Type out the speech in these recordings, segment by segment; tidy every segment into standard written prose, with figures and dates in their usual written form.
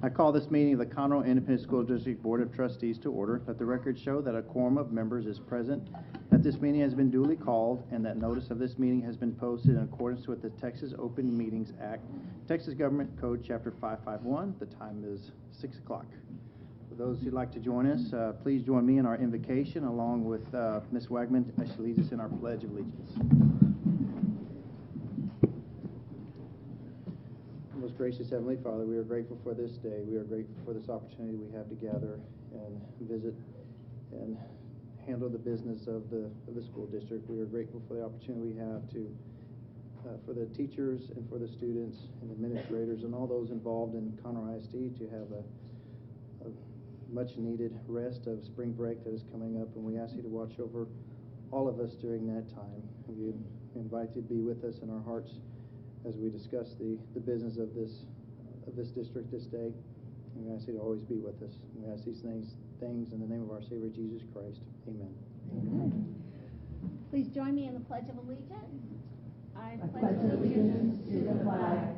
I call this meeting of the Conroe Independent School District Board of Trustees to order. Let the record show that a quorum of members is present, that this meeting has been duly called, and that notice of this meeting has been posted in accordance with the Texas Open Meetings Act, Texas Government Code Chapter 551. The time is 6 o'clock. For those who'd like to join us, please join me in our invocation along with Ms. Wagman as she leads us in our Pledge of Allegiance. Most gracious Heavenly Father, we are grateful for this day. We are grateful for this opportunity we have to gather and visit and handle the business of the school district. We are grateful for the opportunity we have to for the teachers and for the students and administrators and all those involved in Conroe ISD to have a much needed rest of spring break that is coming up, and we ask you to watch over all of us during that time. We invite you to be with us in our hearts as we discuss the business of this district this day. And we ask you to always be with us. And we ask these things in the name of our Savior Jesus Christ. Amen. Amen. Please join me in the Pledge of Allegiance. I pledge allegiance to the flag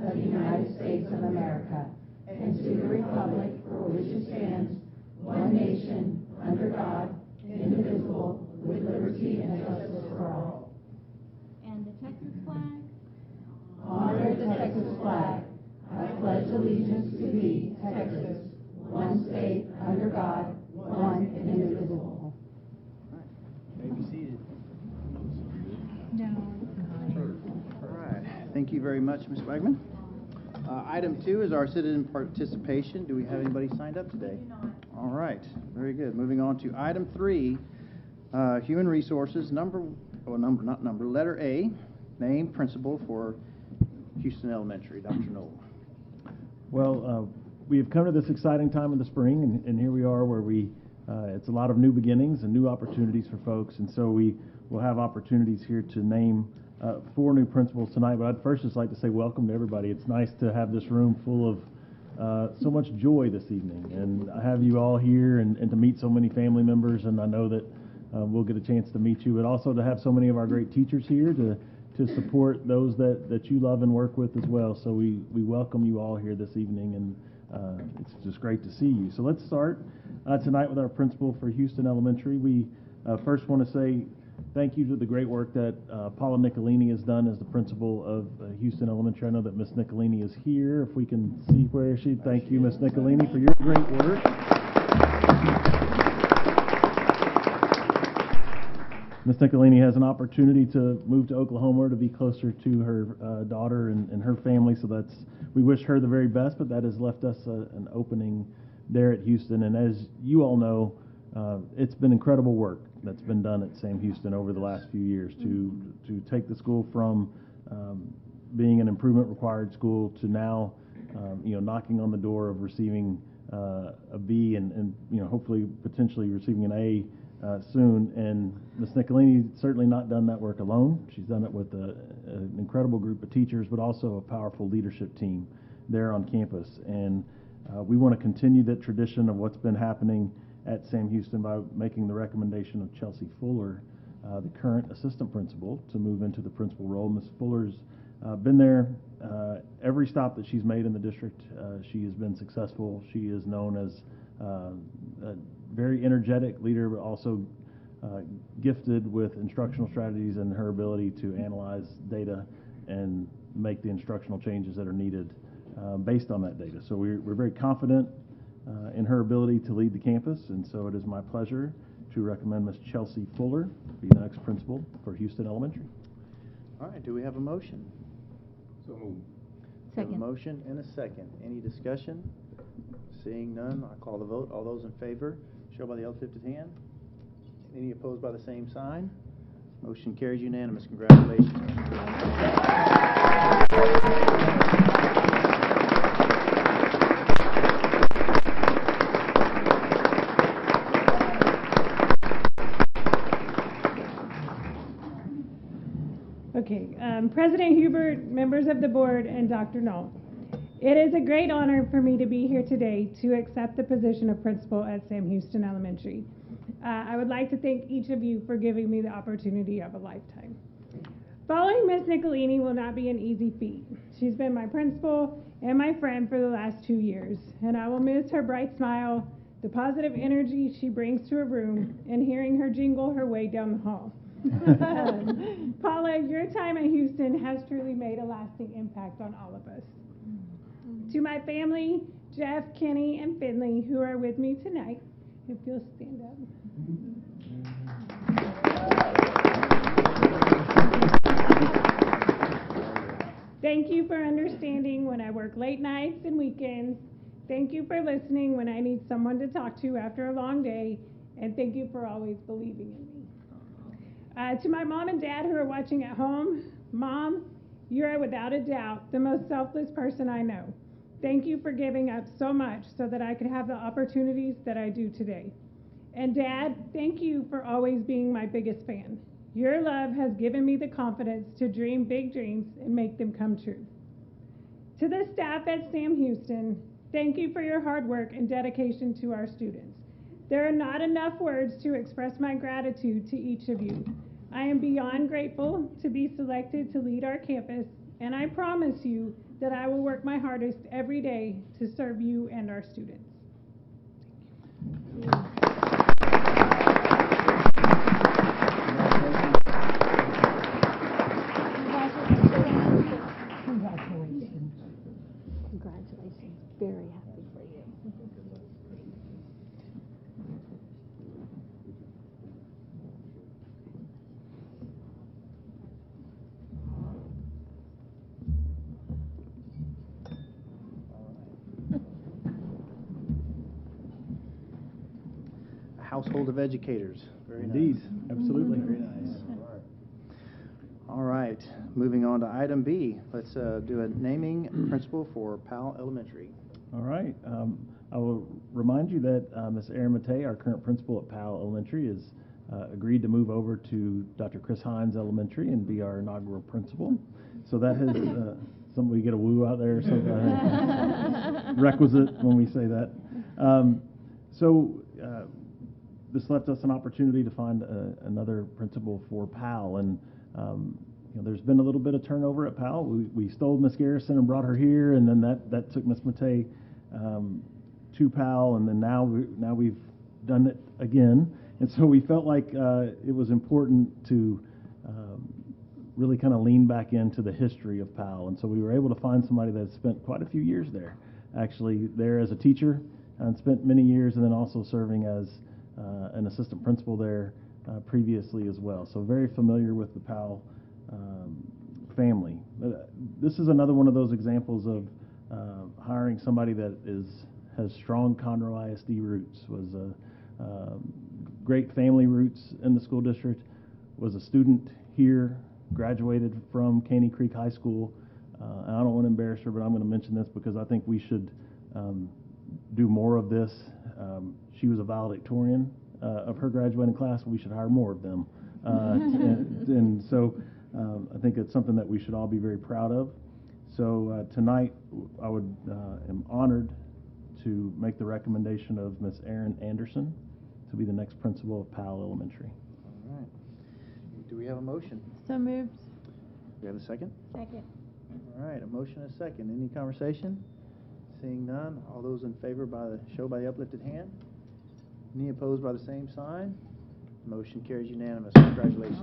of the United States of America and to the republic for which it stands, one nation, under God, indivisible, with liberty and justice for all. And the Texas flag. Honor the Texas flag. I pledge allegiance to thee, Texas, one state, under God, one and indivisible. All right. You may be seated. All right. Thank you very much, Ms. Wagman. Item 2 is our citizen participation. Do we have anybody signed up today? All right. Very good. Moving on to item 3, human resources. Letter A, name principal for Houston Elementary. Dr. Knoll. Well, we have come to this exciting time of the spring, and here we are where it's a lot of new beginnings and new opportunities for folks, and so we will have opportunities here to name 4 new principals tonight. But I'd first just like to say welcome to everybody. It's nice to have this room full of so much joy this evening, and I have you all here and to meet so many family members, and I know that we'll get a chance to meet you, but also to have so many of our great teachers here to support those that you love and work with as well. So we welcome you all here this evening, and it's just great to see you. So let's start tonight with our principal for Houston Elementary. We first want to say thank you to the great work that Paula Nicolini has done as the principal of Houston Elementary. I know that Ms. Nicolini is here. If we can see where she, thank you, Ms. Nicolini, for your great work. Ms. Nicolini has an opportunity to move to Oklahoma to be closer to her daughter and her family, so we wish her the very best, but that has left us an opening there at Houston. And as you all know, it's been incredible work that's been done at Sam Houston over the last few years to take the school from being an improvement required school to now knocking on the door of receiving a B and hopefully potentially receiving an A soon. And Ms. Nicolini certainly not done that work alone. She's done it with an incredible group of teachers, but also a powerful leadership team there on campus. And we want to continue that tradition of what's been happening at Sam Houston by making the recommendation of Chelsea Fuller, the current assistant principal, to move into the principal role. Ms. Fuller's been there every stop that she's made in the district. She has been successful. She is known as a very energetic leader, but also gifted with instructional strategies and her ability to analyze data and make the instructional changes that are needed based on that data. So we're very confident in her ability to lead the campus, and so it is my pleasure to recommend Ms. Chelsea Fuller be the next principal for Houston Elementary. All right. Do we have a motion? So moved. Second. A motion and a second. Any discussion? Seeing none, I call the vote. All those in favor, show by the uplifted hand. Any opposed by the same sign? Motion carries unanimous. Congratulations. Okay, President Hubert, members of the board, and Dr. Knoll. It is a great honor for me to be here today to accept the position of principal at Sam Houston Elementary. I would like to thank each of you for giving me the opportunity of a lifetime. Following Ms. Nicolini will not be an easy feat. She's been my principal and my friend for the last 2 years, and I will miss her bright smile, the positive energy she brings to a room, and hearing her jingle her way down the hall. Paula, your time at Houston has truly made a lasting impact on all of us. To my family, Jeff, Kenny, and Finley, who are with me tonight, if you'll stand up. Thank you for understanding when I work late nights and weekends. Thank you for listening when I need someone to talk to after a long day. And thank you for always believing in me. To my mom and dad who are watching at home, Mom, you are without a doubt the most selfless person I know. Thank you for giving up so much so that I could have the opportunities that I do today. And Dad, thank you for always being my biggest fan. Your love has given me the confidence to dream big dreams and make them come true. To the staff at Sam Houston, thank you for your hard work and dedication to our students. There are not enough words to express my gratitude to each of you. I am beyond grateful to be selected to lead our campus, and I promise you that I will work my hardest every day to serve you and our students. Congratulations. Very happy for you. Household of educators. Very Indeed, nice. absolutely. Very nice. All right, moving on to item B. Let's do a naming principal for Powell Elementary. All right. I will remind you that Ms. Erin Matei, our current principal at Powell Elementary, has agreed to move over to Dr. Chris Hines Elementary and be our inaugural principal. So that has something we get a woo out there, something requisite when we say that. This left us an opportunity to find another principal for Powell, and there's been a little bit of turnover at Powell. We stole Miss Garrison and brought her here, and then that took Miss Matei to Powell, and then now we've done it again, and so we felt like it was important to really kind of lean back into the history of Powell, and so we were able to find somebody that spent quite a few years there, actually there as a teacher, and spent many years, and then also serving as an assistant principal there previously as well. So very familiar with the Powell family. This is another one of those examples of hiring somebody that has strong Conroe ISD roots, was great family roots in the school district, was a student here, graduated from Caney Creek High School. And I don't want to embarrass her, but I'm going to mention this because I think we should do more of this. She was a valedictorian of her graduating class. We should hire more of them. And so I think it's something that we should all be very proud of. So tonight I am honored to make the recommendation of Ms. Erin Anderson to be the next principal of Powell Elementary. All right. Do we have a motion? So moved. Do we have a second? Second. All right, a motion and a second. Any conversation? Seeing none, all those in favor show by the uplifted hand. Any opposed by the same sign? Motion carries unanimous. Congratulations.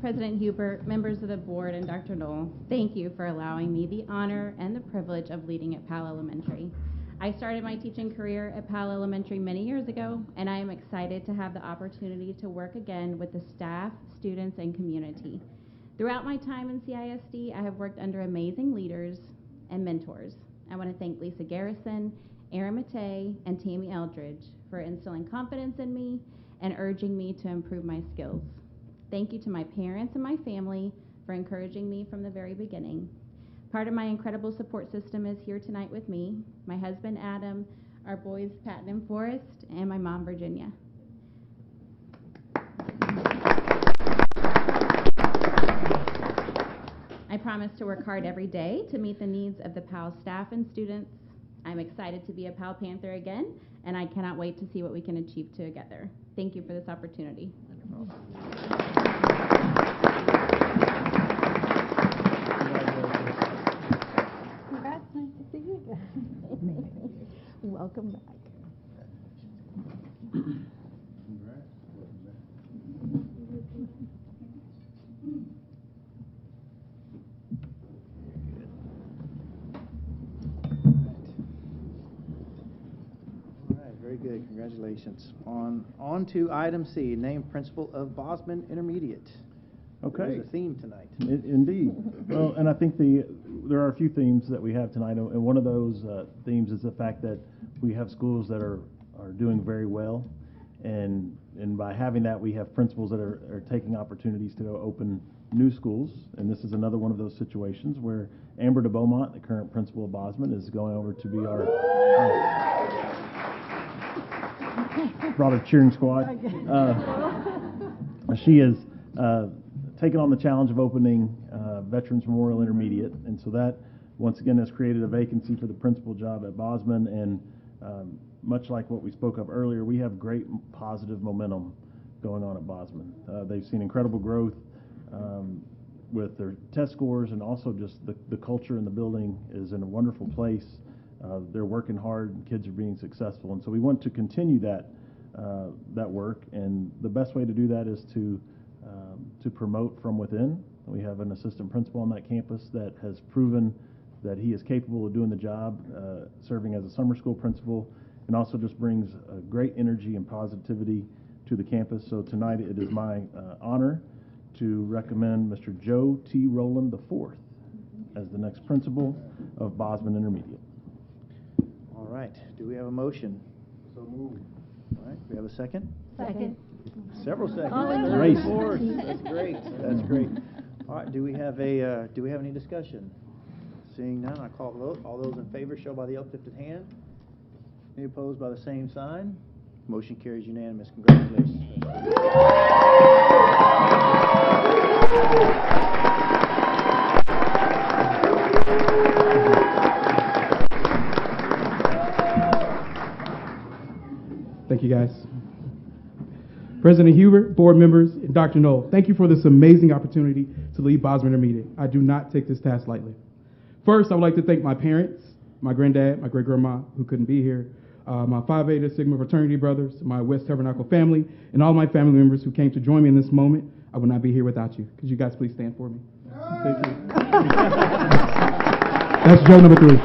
President Hubert, members of the board, and Dr. Knoll, thank you for allowing me the honor and the privilege of leading at Powell Elementary. I started my teaching career at Powell Elementary many years ago, and I am excited to have the opportunity to work again with the staff, students, and community. Throughout my time in CISD, I have worked under amazing leaders and mentors. I want to thank Lisa Garrison, Erin Matei, and Tammy Eldridge for instilling confidence in me and urging me to improve my skills. Thank you to my parents and my family for encouraging me from the very beginning. Part of my incredible support system is here tonight with me, my husband Adam, our boys Patton and Forrest, and my mom Virginia. I promise to work hard every day to meet the needs of the Powell staff and students, I'm excited to be a Pal Panther again, and I cannot wait to see what we can achieve together. Thank you for this opportunity. Congrats, nice to see you again. Welcome back. All right, very good. Congratulations. On to item C, named principal of Bosman Intermediate. Okay. There's a theme tonight. Indeed. Well, and I think there are a few themes that we have tonight, and one of those themes is the fact that we have schools that are doing very well, and by having that, we have principals that are taking opportunities to go open new schools, and this is another one of those situations where Amber de Beaumont, the current principal of Bosman, is going over to be our brought her cheering squad. She is taken on the challenge of opening Veterans Memorial Intermediate, and so that once again has created a vacancy for the principal job at Bosman. And much like what we spoke of earlier, we have great positive momentum going on at Bosman. They've seen incredible growth with their test scores, and also just the culture in the building is in a wonderful place. They're working hard, and kids are being successful, and so we want to continue that work. And the best way to do that is to promote from within. We have an assistant principal on that campus that has proven that he is capable of doing the job, serving as a summer school principal, and also just brings a great energy and positivity to the campus. So tonight it is my honor to recommend Mr. Joe T. Rowland IV as the next principal of Bosman Intermediate. All right. Do we have a motion? So moved. All right. We have a second? Second. Several seconds. Hallelujah. Race. That's great. That's great. All right. Do we have any discussion? Seeing none, I call the vote. All those in favor show by the uplifted hand. Any opposed by the same sign? Motion carries unanimous. Congratulations. Thank you, guys. President Hubert, board members, and Dr. Knoll, thank you for this amazing opportunity to lead Bosman Intermediate. I do not take this task lightly. First, I would like to thank my parents, my granddad, my great-grandma, who couldn't be here, my Phi Beta Sigma fraternity brothers, my West Tabernacle family, and all my family members who came to join me in this moment. I would not be here without you. Could you guys please stand for me? Thank you. That's Joe number 3.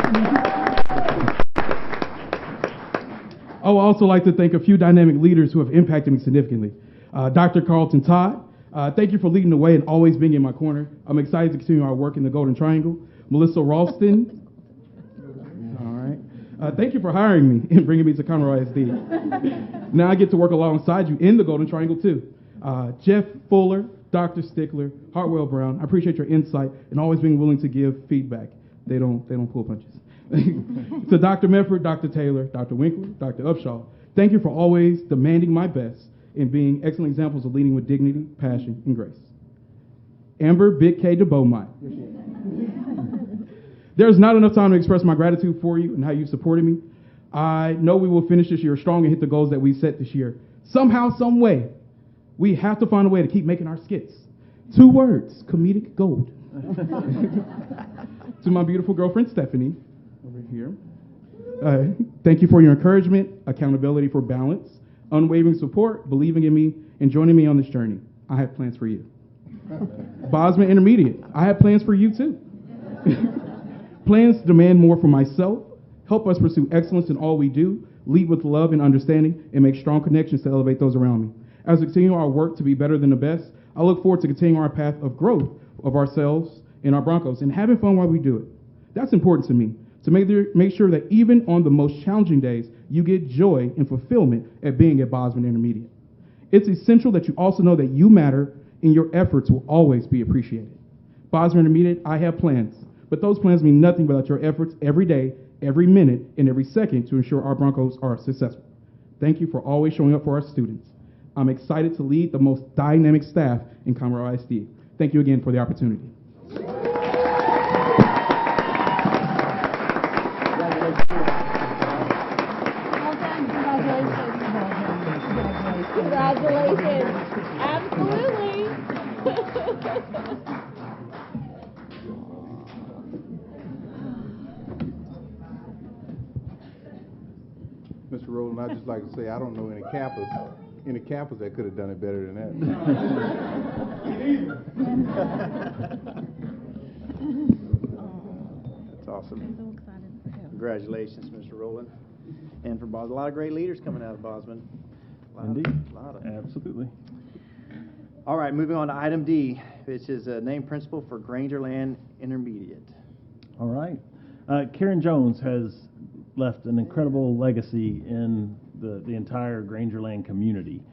I would also like to thank a few dynamic leaders who have impacted me significantly. Dr. Carlton Todd, thank you for leading the way and always being in my corner. I'm excited to continue our work in the Golden Triangle. Melissa Ralston, all right. Thank you for hiring me and bringing me to Conroe ISD. Now I get to work alongside you in the Golden Triangle too. Jeff Fuller, Dr. Stickler, Hartwell Brown, I appreciate your insight and always being willing to give feedback. They don't pull punches. To Dr. Medford, Dr. Taylor, Dr. Winkler, Dr. Upshaw, thank you for always demanding my best and being excellent examples of leading with dignity, passion, and grace. Amber Big K de Beaumont. There's not enough time to express my gratitude for you and how you've supported me. I know we will finish this year strong and hit the goals that we set this year. Somehow, some way, we have to find a way to keep making our skits. 2 words, comedic gold. To my beautiful girlfriend, Stephanie, over here. Thank you for your encouragement, accountability for balance, unwavering support, believing in me, and joining me on this journey. I have plans for you. Bosman Intermediate, I have plans for you too. Plans to demand more for myself, help us pursue excellence in all we do, lead with love and understanding, and make strong connections to elevate those around me. As we continue our work to be better than the best, I look forward to continuing our path of growth of ourselves and our Broncos and having fun while we do it. That's important to me, to make sure that even on the most challenging days, you get joy and fulfillment at being at Bosman Intermediate. It's essential that you also know that you matter and your efforts will always be appreciated. Bosman Intermediate, I have plans, but those plans mean nothing without your efforts every day, every minute, and every second to ensure our Broncos are successful. Thank you for always showing up for our students. I'm excited to lead the most dynamic staff in Conroe ISD. Thank you again for the opportunity. Congratulations. Congratulations. Absolutely. Mr. Rowland, I'd just like to say I don't know any campus that could have done it better than that. That's awesome. I'm so excited for him. Congratulations, Mr. Rowland. And for Bosman, a lot of great leaders coming out of Bosman. Indeed. Lot of. Absolutely. All right, moving on to item D, which is named principal for Grangerland Intermediate. All right. Karen Jones has left an incredible legacy in the entire Grangerland community.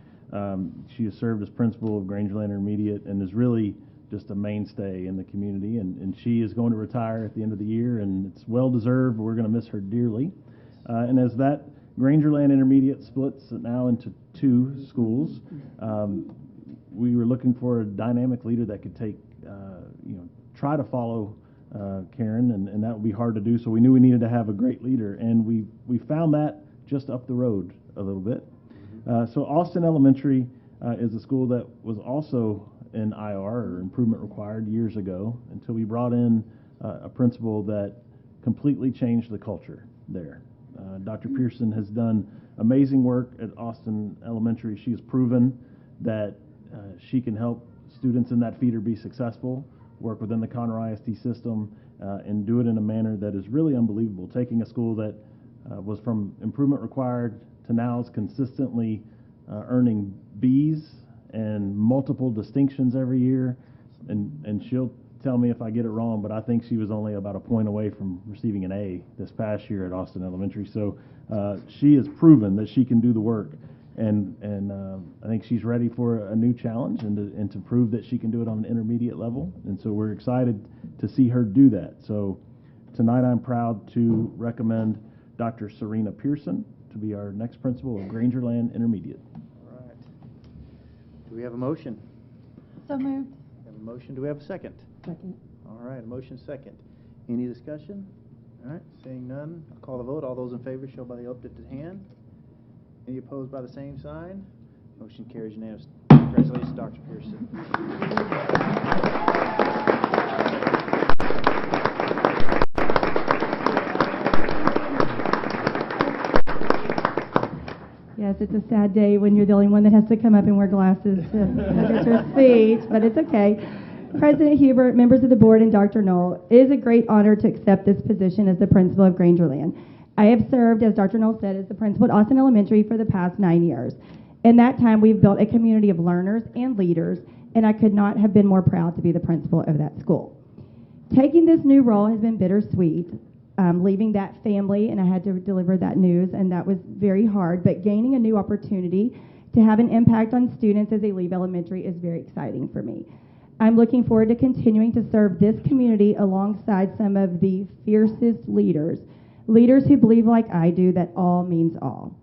She has served as principal of Grangerland Intermediate and is really just a mainstay in the community. And she is going to retire at the end of the year, and it's well deserved. We're going to miss her dearly. And as that Grangerland Intermediate splits now into 2 schools, we were looking for a dynamic leader that could take, try to follow Karen, and that would be hard to do. So we knew we needed to have a great leader, and we found that just up the road a little bit. So Austin Elementary is a school that was also in IR, or improvement required, years ago, until we brought in a principal that completely changed the culture there. Dr. Pearson has done amazing work at Austin Elementary. She has proven that she can help students in that feeder be successful, work within the Conroe ISD system, and do it in a manner that is really unbelievable. Taking a school that was from improvement required to now is consistently earning B's and multiple distinctions every year, and she'll tell me if I get it wrong, but I think she was only about a point away from receiving an A this past year at Austin Elementary. So she has proven that she can do the work, and I think she's ready for a new challenge and to prove that she can do it on an intermediate level. And so we're excited to see her do that. So tonight I'm proud to recommend Dr. Serena Pearson to be our next principal of Grangerland Intermediate. All right. Do we have a motion? So moved. We have a motion. Do we have a second? Second. All right, a motion second. Any discussion? All right, seeing none, I'll call the vote. All those in favor show by the uplifted hand. Any opposed by the same sign? Motion carries unanimously. Congratulations, Dr. Pearson. Yes, it's a sad day when you're the only one that has to come up and wear glasses to get your speech, but it's okay. President Hubert, members of the board, and Dr. Knoll, it is a great honor to accept this position as the principal of Grangerland. I have served, as Dr. Knoll said, as the principal at Austin Elementary for the past 9 years. In that time, we've built a community of learners and leaders, and I could not have been more proud to be the principal of that school. Taking this new role has been bittersweet. Leaving that family, and I had to deliver that news, and that was very hard, but gaining a new opportunity to have an impact on students as they leave elementary is very exciting for me. I'm looking forward to continuing to serve this community alongside some of the fiercest leaders who believe like I do that all means all.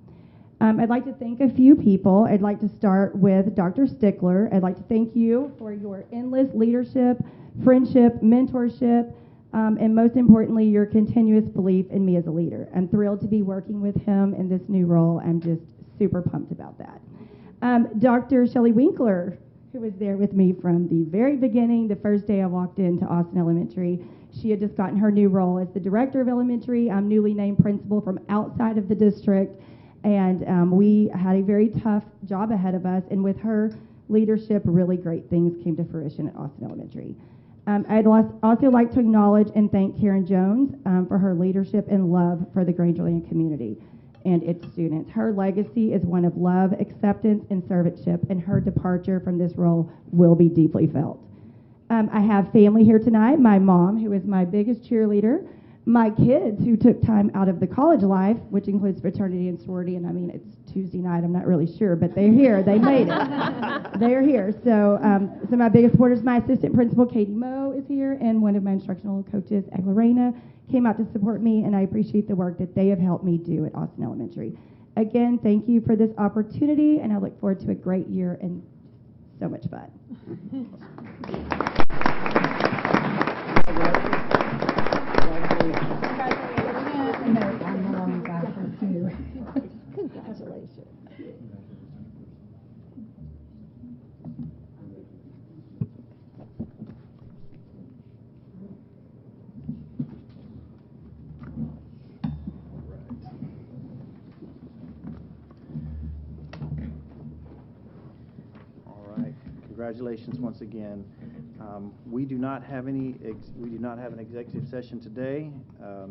I'd like to thank a few people. I'd like to start with Dr. Stickler. I'd like to thank you for your endless leadership, friendship, mentorship, and most importantly, your continuous belief in me as a leader. I'm thrilled to be working with him in this new role. I'm just super pumped about that. Dr. Shelley Winkler, who was there with me from the very beginning, the first day I walked into Austin Elementary. She had just gotten her new role as the director of elementary. I'm newly named principal from outside of the district, and we had a very tough job ahead of us, and with her leadership, really great things came to fruition at Austin Elementary. I'd also like to acknowledge and thank Karen Jones for her leadership and love for the Grangerland community and its students. Her legacy is one of love, acceptance, and servantship, and her departure from this role will be deeply felt. I have family here tonight, my mom, who is my biggest cheerleader, my kids who took time out of the college life, which includes fraternity and sorority, and I mean, it's Tuesday night, I'm not really sure, but they're here, they made it. They're here. So some of my biggest supporters, my assistant principal, Katie Moe, is here, and one of my instructional coaches, Aglarena, came out to support me, and I appreciate the work that they have helped me do at Austin Elementary. Again, thank you for this opportunity, and I look forward to a great year and so much fun. Congratulations. congratulations once again. We do not have an executive session today. I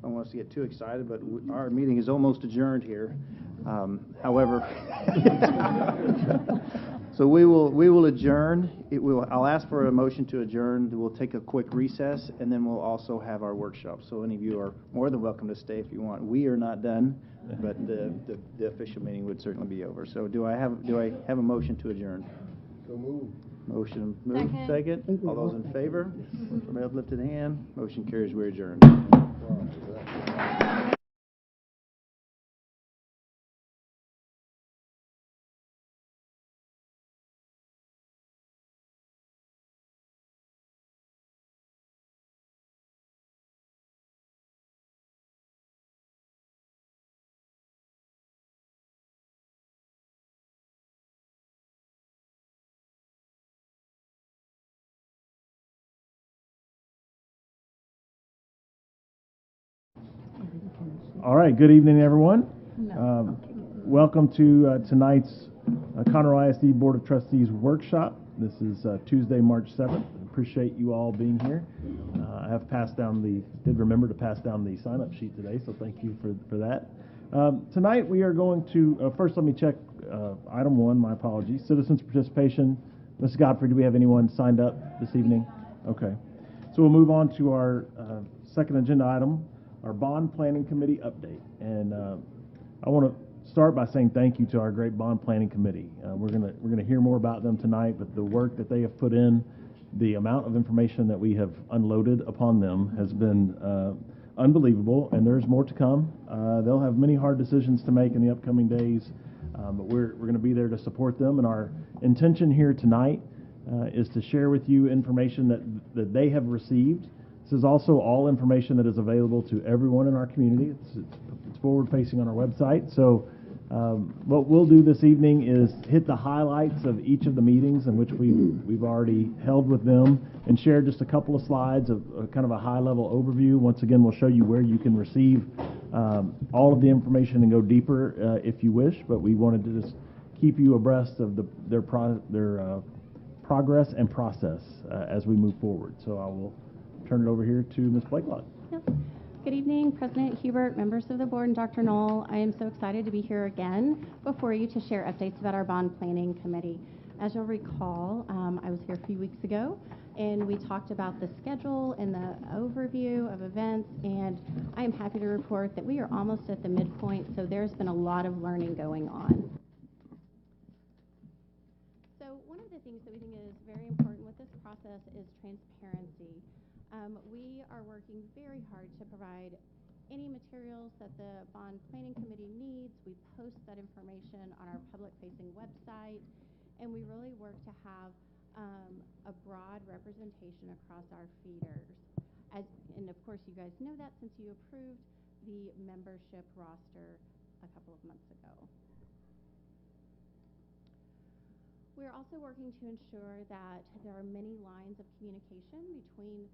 don't want us to get too excited, but our meeting is almost adjourned here. However, so we will adjourn. I'll ask for a motion to adjourn. We'll take a quick recess, and then we'll also have our workshop. So any of you are more than welcome to stay if you want. We are not done, but the official meeting would certainly be over. So do I have a motion to adjourn? So move. Motion moved. Second. All those in favor? From uplifted hand. Motion carries. We're adjourned. All right, good evening, everyone. Welcome to tonight's Conroe ISD Board of Trustees workshop. This is Tuesday, March 7th. Appreciate you all being here. I have did remember to pass down the sign-up sheet today, so thank you for that. Tonight we are going to, first let me check item 1, my apologies, citizens participation. Ms. Godfrey, do we have anyone signed up this evening? Okay. So we'll move on to our second agenda item, our bond planning committee update. And I want to start by saying thank you to our great bond planning committee. We're gonna hear more about them tonight, but the work that they have put in, the amount of information that we have unloaded upon them has been unbelievable, and there's more to come. They'll have many hard decisions to make in the upcoming days, but we're gonna be there to support them. And our intention here tonight is to share with you information that they have received. This is also all information that is available to everyone in our community. It's forward-facing on our website. So what we'll do this evening is hit the highlights of each of the meetings in which we've already held with them and share just a couple of slides of kind of a high-level overview. Once again, we'll show you where you can receive all of the information and go deeper if you wish, but we wanted to just keep you abreast of their progress and process as we move forward. So I will turn it over here to Ms. Blakelock. Yep. Good evening, President Hubert, members of the board, and Dr. Knoll. I am so excited to be here again before you to share updates about our bond planning committee. As you'll recall, I was here a few weeks ago, and we talked about the schedule and the overview of events, and I am happy to report that we are almost at the midpoint, so there's been a lot of learning going on. So one of the things that we think is very important with this process is transparency. We are working very hard to provide any materials that the bond planning committee needs. We post that information on our public-facing website, and we really work to have a broad representation across our feeders. And of course, you guys know that since you approved the membership roster a couple of months ago. We're also working to ensure that there are many lines of communication between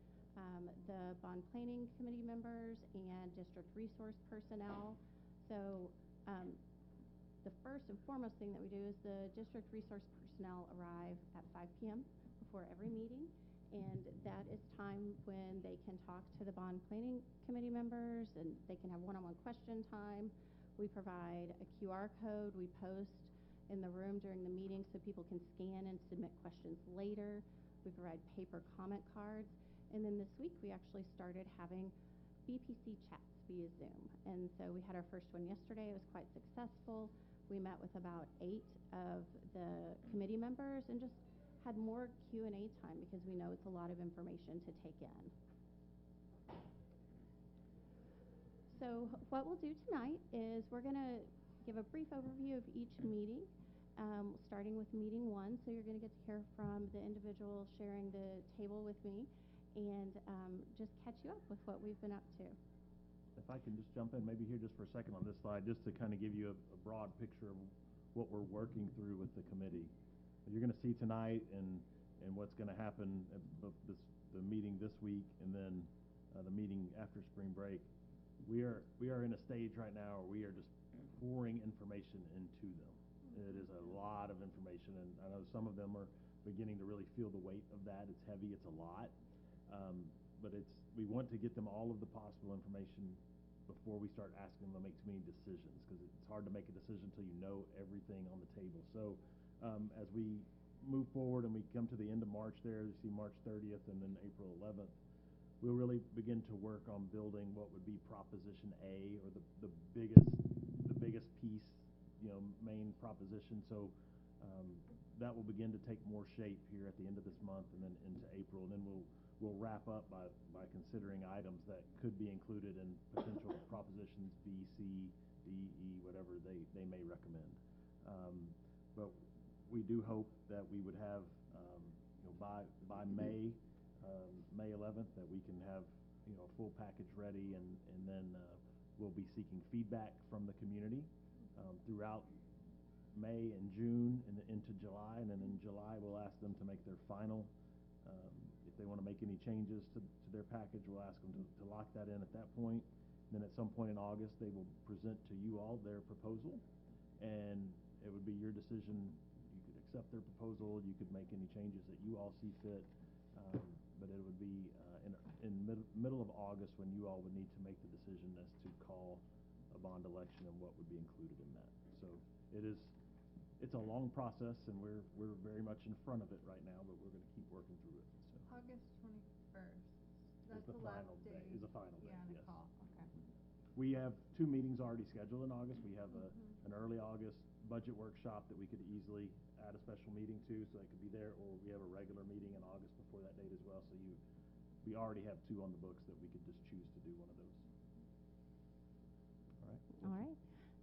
the bond planning committee members and district resource personnel. So the first and foremost thing that we do is the district resource personnel arrive at 5 p.m. before every meeting, and that is time when they can talk to the bond planning committee members and they can have one-on-one question time. We provide a QR code we post in the room during the meeting so people can scan and submit questions later. We provide paper comment cards. And then this week, we actually started having BPC chats via Zoom. And so we had our first one yesterday. It was quite successful. We met with about 8 of the committee members and just had more Q&A time because we know it's a lot of information to take in. So what we'll do tonight is we're going to give a brief overview of each meeting, starting with meeting 1. So you're going to get to hear from the individual sharing the table with me and just catch you up with what we've been up to. If I can just jump in maybe here just for a second on this slide, just to kind of give you a broad picture of what we're working through with the committee. You're going to see tonight and what's going to happen at the meeting this week and then the meeting after spring break. We are in a stage right now where we are just pouring information into them. It is a lot of information, and I know some of them are beginning to really feel the weight of that. It's heavy, it's a lot. But we want to get them all of the possible information before we start asking them to make too many decisions, because it's hard to make a decision until you know everything on the table. So as we move forward and we come to the end of March there, you see March 30th and then April 11th, we'll really begin to work on building what would be Proposition A, or the biggest piece, main proposition. So that will begin to take more shape here at the end of this month and then into April, and then we'll wrap up by considering items that could be included in potential propositions B, C, D, E, whatever they may recommend. But we do hope that we would have, by May 11th, that we can have, a full package ready, and then we'll be seeking feedback from the community throughout May and June and into July, and then in July we'll ask them to make their final. If they want to make any changes to their package, we'll ask them to lock that in at that point. Then at some point in August, they will present to you all their proposal, and it would be your decision. You could accept their proposal, you could make any changes that you all see fit, but it would be in middle of August when you all would need to make the decision as to call a bond election and what would be included in that. So it's a long process, and we're very much in front of it right now, but we're going to keep working through it. So. August 21st. That's the final day. Is the final day. Yeah, Yes. call. Okay. We have 2 meetings already scheduled in August. We have an early August budget workshop that we could easily add a special meeting to, so it could be there, or we have a regular meeting in August before that date as well. So we already have 2 on the books that we could just choose to do one of those. All right. All right.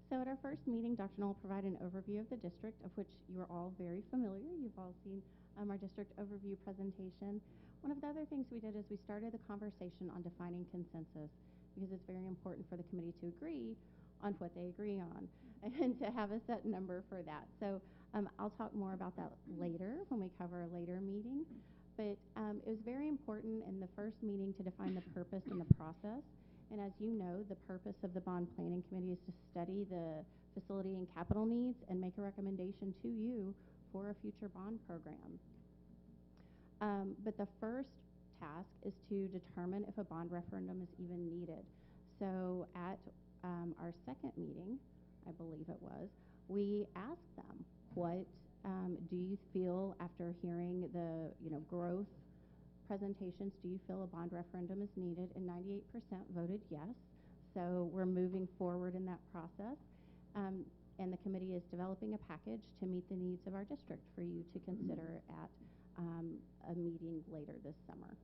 So at our first meeting, Dr. Knoll provided an overview of the district, of which you are all very familiar. You've all seen our district overview presentation. One of the other things we did is we started the conversation on defining consensus, because it's very important for the committee to agree on what they agree on and to have a set number for that. So I'll talk more about that later when we cover a later meeting. But it was very important in the first meeting to define the purpose and the process. And as you know, the purpose of the Bond Planning Committee is to study the facility and capital needs and make a recommendation to you for a future bond program. But the first task is to determine if a bond referendum is even needed. So at our second meeting, I believe it was, we asked them, what do you feel after hearing the growth presentations, do you feel a bond referendum is needed? And 98% voted yes. So we're moving forward in that process. And the committee is developing a package to meet the needs of our district for you to consider at a meeting later this summer.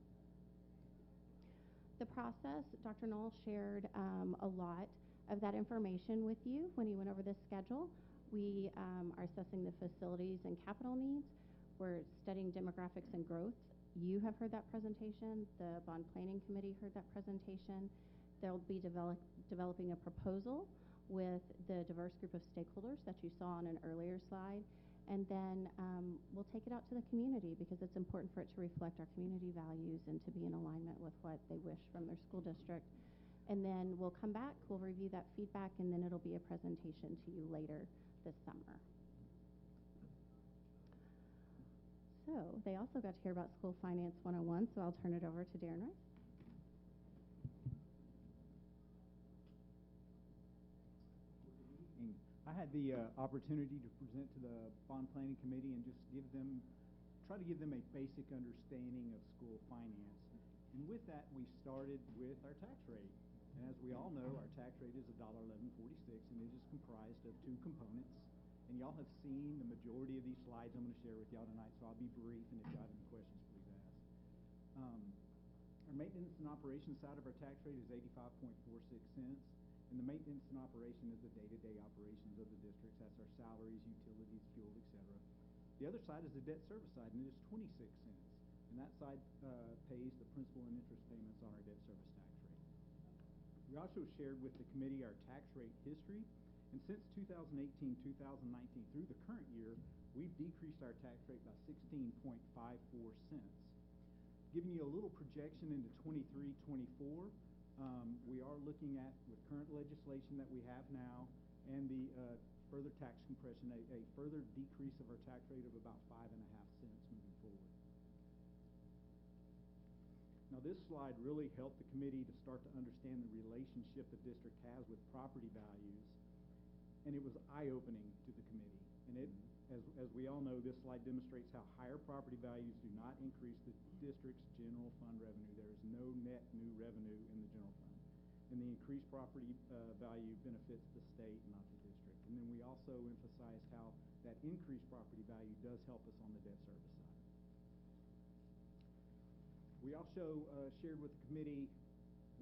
The process, Dr. Knoll shared a lot of that information with you when he went over this schedule. We are assessing the facilities and capital needs. We're studying demographics and growth. You have heard that presentation. The Bond Planning Committee heard that presentation. They'll be developing a proposal with the diverse group of stakeholders that you saw on an earlier slide. And then we'll take it out to the community, because it's important for it to reflect our community values and to be in alignment with what they wish from their school district. And then we'll come back, we'll review that feedback, and then it'll be a presentation to you later this summer. So they also got to hear about School Finance 101, so I'll turn it over to Darren Rice. I had the opportunity to present to the Bond Planning Committee and just try to give them a basic understanding of school finance. And with that, we started with our tax rate. And as we all know, our tax rate is $1.1146, and it is comprised of 2 components. And y'all have seen the majority of these slides I'm going to share with y'all tonight, so I'll be brief, and if y'all have any questions, please ask. Our maintenance and operations side of our tax rate is 85.46 cents. And the maintenance and operation is the day-to-day operations of the districts. That's our salaries, utilities, fuel, etc. The other side is the debt service side, and it is 26 cents. And that side pays the principal and interest payments on our debt service tax rate. We also shared with the committee our tax rate history. And since 2018, 2019, through the current year, we've decreased our tax rate by 16.54 cents. Giving you a little projection into 23-24, we are looking at, with current legislation that we have now and the further tax compression, a further decrease of our tax rate of about 5.5 cents moving Now, this slide really helped the committee to start to understand the relationship the district has with property values, and it was eye-opening to the committee. And it, as we all know, this slide demonstrates how higher property values do not increase the district's general fund revenue. There is no net new revenue in the general fund. And the increased property value benefits the state, not the district. And then we also emphasized how that increased property value does help us on the debt service side. We also shared with the committee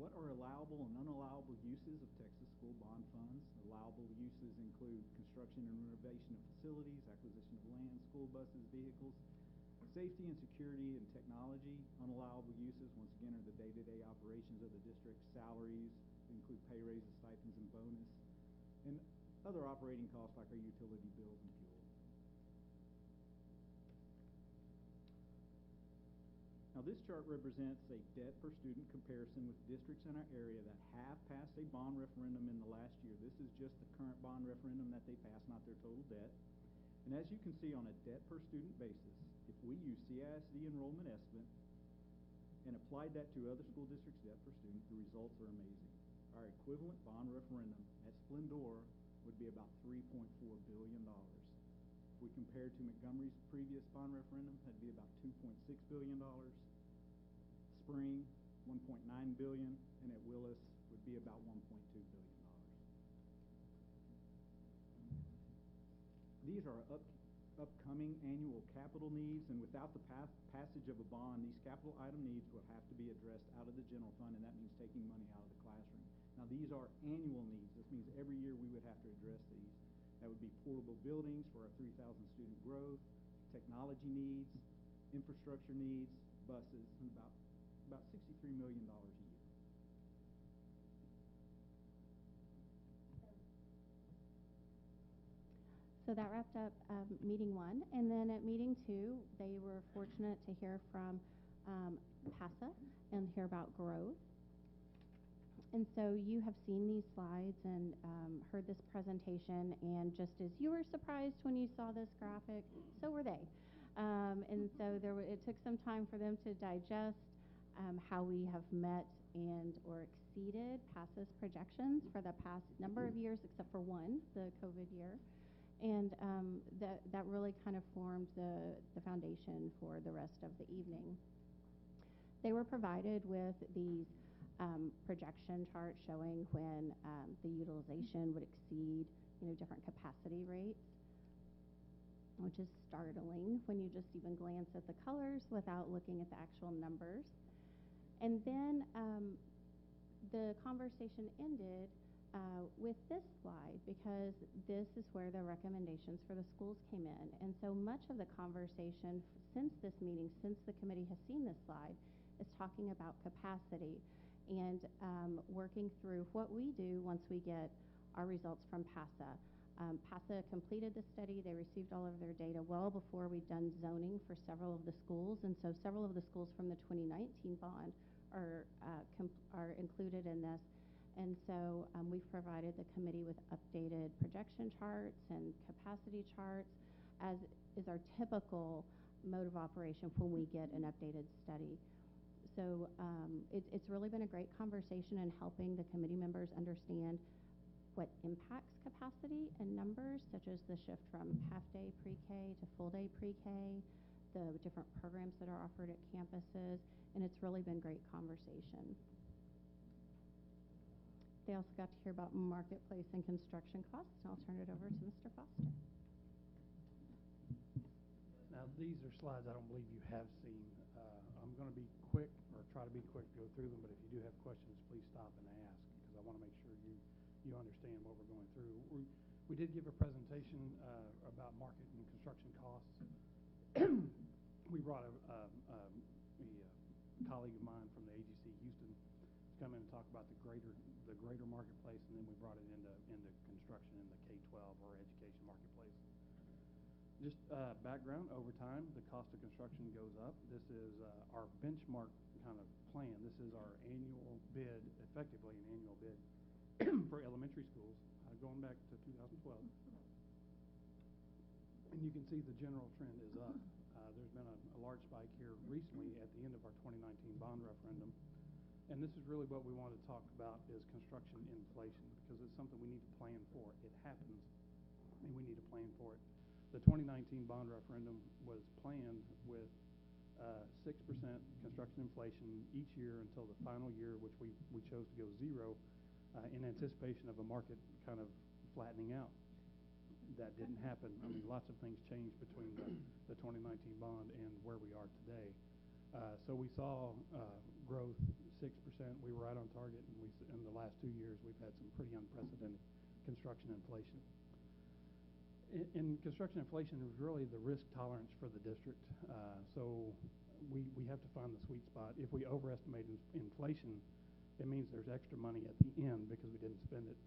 what are allowable and unallowable uses of Texas school bond funds. Allowable uses include construction and renovation of facilities, acquisition of land, school buses, vehicles, safety and security, and technology. Unallowable uses, once again, are the day-to-day operations of the district. Salaries include pay raises, stipends, and bonus, and other operating costs like our utility bills and fuel. Now, this chart represents a debt per student comparison with districts in our area that have passed a bond referendum in the last year. This is just the current bond referendum that they passed, not their total debt. And as you can see, on a debt per student basis, if we use CISD enrollment estimate and applied that to other school districts' debt per student, the results are amazing. Our equivalent bond referendum at Splendora would be about $3.4 billion. If we compare to Montgomery's previous bond referendum, that'd be about $2.6 billion. Spring, $1.9 billion, and at Willis would be about $1.2 billion. These are upcoming annual capital needs, and without the passage of a bond, these capital item needs will have to be addressed out of the general fund, and that means taking money out of the classroom. Now, these are annual needs. This means every year we would have to address these. That would be portable buildings for our 3,000 student growth, technology needs, infrastructure needs, buses, and about $63 million a year. So that wrapped up meeting one. And then at meeting two, they were fortunate to hear from PASA and hear about growth. And so you have seen these slides and heard this presentation, and just as you were surprised when you saw this graphic, so were they. And so it took some time for them to digest how we have met and or exceeded PASA's projections for the past number of years, except for one, the COVID year. And that really kind of formed the foundation for the rest of the evening. They were provided with these projection charts showing when the utilization would exceed, different capacity rates, which is startling when you just even glance at the colors without looking at the actual numbers. And then the conversation ended with this slide, because this is where the recommendations for the schools came in. And so much of the conversation since this meeting, since the committee has seen this slide, is talking about capacity and working through what we do once we get our results from PASA. PASA completed the study. They received all of their data well before we'd done zoning for several of the schools. And so several of the schools from the 2019 bond are included in this. And so we've provided the committee with updated projection charts and capacity charts, as is our typical mode of operation when we get an updated study. So it's really been a great conversation in helping the committee members understand what impacts capacity and numbers, such as the shift from half-day pre-K to full-day pre-K, the different programs that are offered at campuses, and it's really been great conversation. They also got to hear about marketplace and construction costs, and I'll turn it over to Mr. Foster. Now, these are slides I don't believe you have seen. I'm going to be quick, or try to be quick to go through them, but if you do have questions, please stop and ask, because I want to make sure you understand what we're going through. We did give a presentation about market and construction costs. We brought a colleague of mine from the AGC Houston to come in and talk about the greater marketplace, and then we brought it into construction in the K-12 or education marketplace. Just background, over time, the cost of construction goes up. This is our benchmark kind of plan. This is our annual bid, effectively an annual bid for elementary schools, going back to 2012. And you can see the general trend is up. There's been a large spike here recently at the end of our 2019 bond referendum. And this is really what we want to talk about is construction inflation, because it's something we need to plan for. It happens, and we need to plan for it. The 2019 bond referendum was planned with 6% construction inflation each year until the final year, which we chose to go 0 in anticipation of a market kind of flattening out. That didn't happen. I mean, lots of things changed between the 2019 bond and where we are today. So we saw growth 6%. We were right on target, and in the last 2 years we've had some pretty unprecedented construction inflation. In construction inflation is really the risk tolerance for the district. So we have to find the sweet spot. If we overestimate inflation, it means there's extra money at the end because we didn't spend it.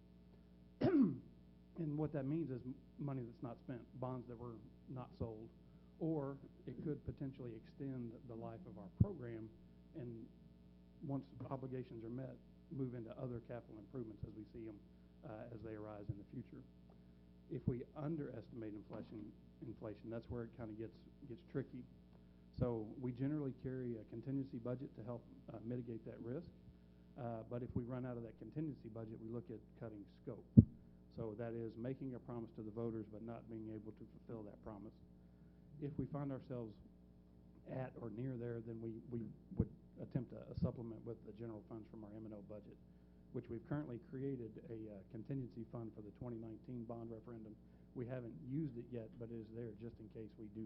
And what that means is money that's not spent, bonds that were not sold, or it could potentially extend the life of our program, and once obligations are met, move into other capital improvements as we see them as they arise in the future. If we underestimate inflation, that's where it kind of gets tricky. So we generally carry a contingency budget to help mitigate that risk. But if we run out of that contingency budget, we look at cutting scope. So that is making a promise to the voters but not being able to fulfill that promise. If we find ourselves at or near there, then we would attempt a supplement with the general funds from our M&O budget, which we've currently created a contingency fund for the 2019 bond referendum. We haven't used it yet, but it is there just in case we do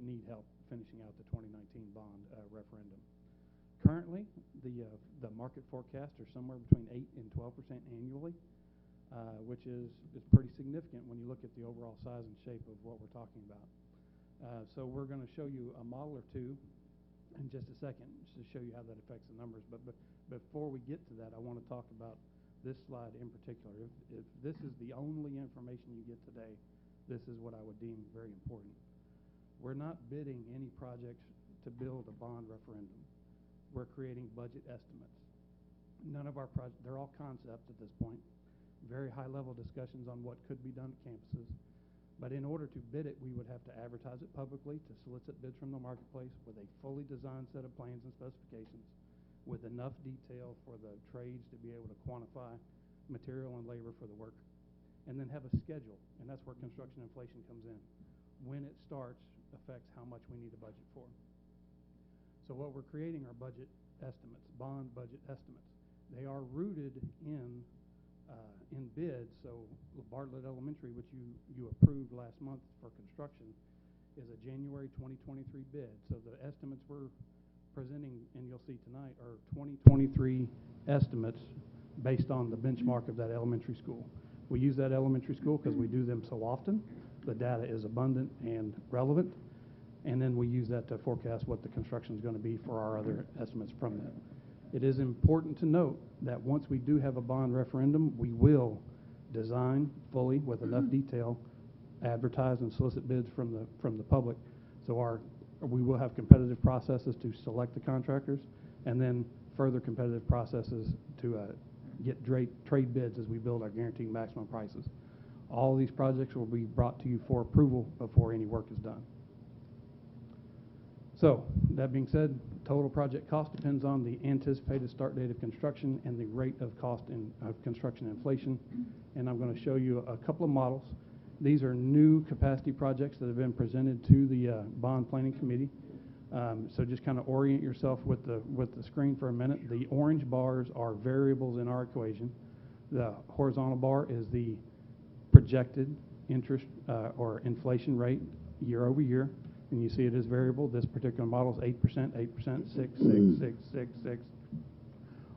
need help finishing out the 2019 bond referendum. Currently, the market forecasts are somewhere between 8 and 12% annually, which is pretty significant when you look at the overall size and shape of what we're talking about. So we're going to show you a model or two in just a second to show you how that affects the numbers. But before we get to that, I want to talk about this slide in particular. If this is the only information you get today, this is what I would deem very important. We're not bidding any projects to build a bond referendum. We're creating budget estimates. None of our projects, they're all concepts at this point, very high-level discussions on what could be done at campuses. But in order to bid it, we would have to advertise it publicly to solicit bids from the marketplace with a fully designed set of plans and specifications with enough detail for the trades to be able to quantify material and labor for the work, and then have a schedule, and that's where construction inflation comes in. When it starts affects how much we need to budget for. So what we're creating are budget estimates, bond budget estimates. They are rooted in bids. So Bartlett Elementary, which you approved last month for construction, is a January 2023 bid. So the estimates we're presenting, and you'll see tonight, are 2023 estimates based on the benchmark of that elementary school. We use that elementary school because we do them so often. The data is abundant and relevant, and then we use that to forecast what the construction is going to be for our other estimates from that. It is important to note that once we do have a bond referendum, we will design fully with enough detail, advertise and solicit bids from the public. So we will have competitive processes to select the contractors, and then further competitive processes to get trade bids as we build our guaranteed maximum prices. All of these projects will be brought to you for approval before any work is done. So, that being said, total project cost depends on the anticipated start date of construction and the rate of cost of construction inflation. And I'm going to show you a couple of models. These are new capacity projects that have been presented to the bond planning committee. So just kind of orient yourself with the screen for a minute. The orange bars are variables in our equation. The horizontal bar is the projected interest or inflation rate year over year. And you see it as variable. This particular model is 8%, 8%, 6, 6, 6, 6, 6,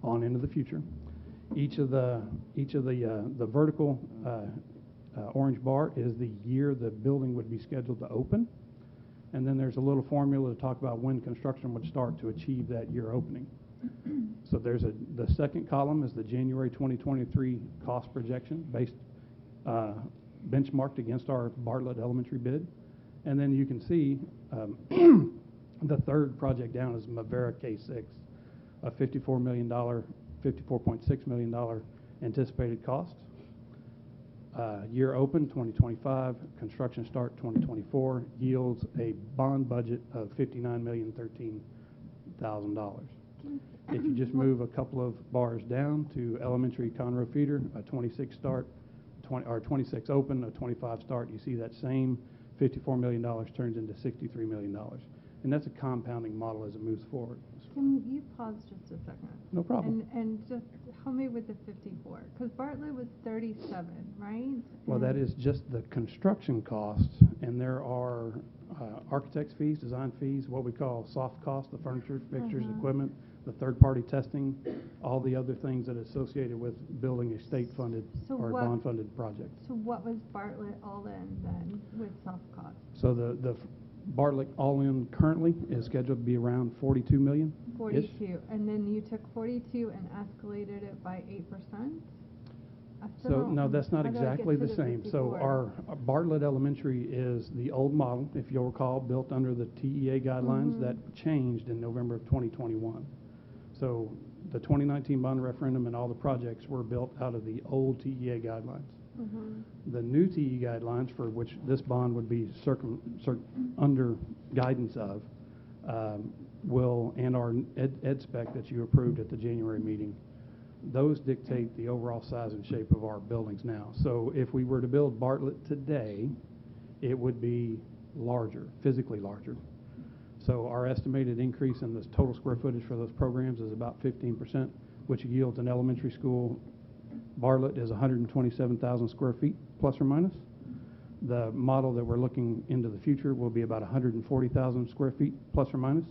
on into the future. Each of the vertical orange bar is the year the building would be scheduled to open. And then there's a little formula to talk about when construction would start to achieve that year opening. So the second column is the January 2023 cost projection based benchmarked against our Bartlett Elementary bid. And then you can see the third project down is Mavera K6, a $54.6 million anticipated cost. Year open 2025, construction start 2024, yields a bond budget of $59,013,000. If you just move a couple of bars down to elementary Conroe feeder, a 26 start, 26 open, a 25 start, you see that same $54 million turns into $63 million. And that's a compounding model as it moves forward. Can you pause just a second? No problem. And just help me with the 54, because Bartlett was 37, right? Well, that is just the construction costs, and there are architect's fees, design fees, what we call soft costs, the furniture, fixtures, equipment, the third-party testing, all the other things that are associated with building a state-funded or bond-funded project. So what was Bartlett all in then with soft costs? So the Bartlett all-in currently is scheduled to be around 42 million. 42, and then you took 42 and escalated it by 8%? So no, that's not exactly the same. So 54? our Bartlett Elementary is the old model, if you'll recall, built under the TEA guidelines that changed in November of 2021. So the 2019 bond referendum and all the projects were built out of the old TEA guidelines. The new TE guidelines, for which this bond would be under guidance of, and our ed spec that you approved at the January meeting, those dictate the overall size and shape of our buildings now. So if we were to build Bartlett today, it would be larger, physically larger. So our estimated increase in the total square footage for those programs is about 15%, which yields an elementary school. Bartlett is 127,000 square feet, plus or minus. The model that we're looking into the future will be about 140,000 square feet, plus or minus.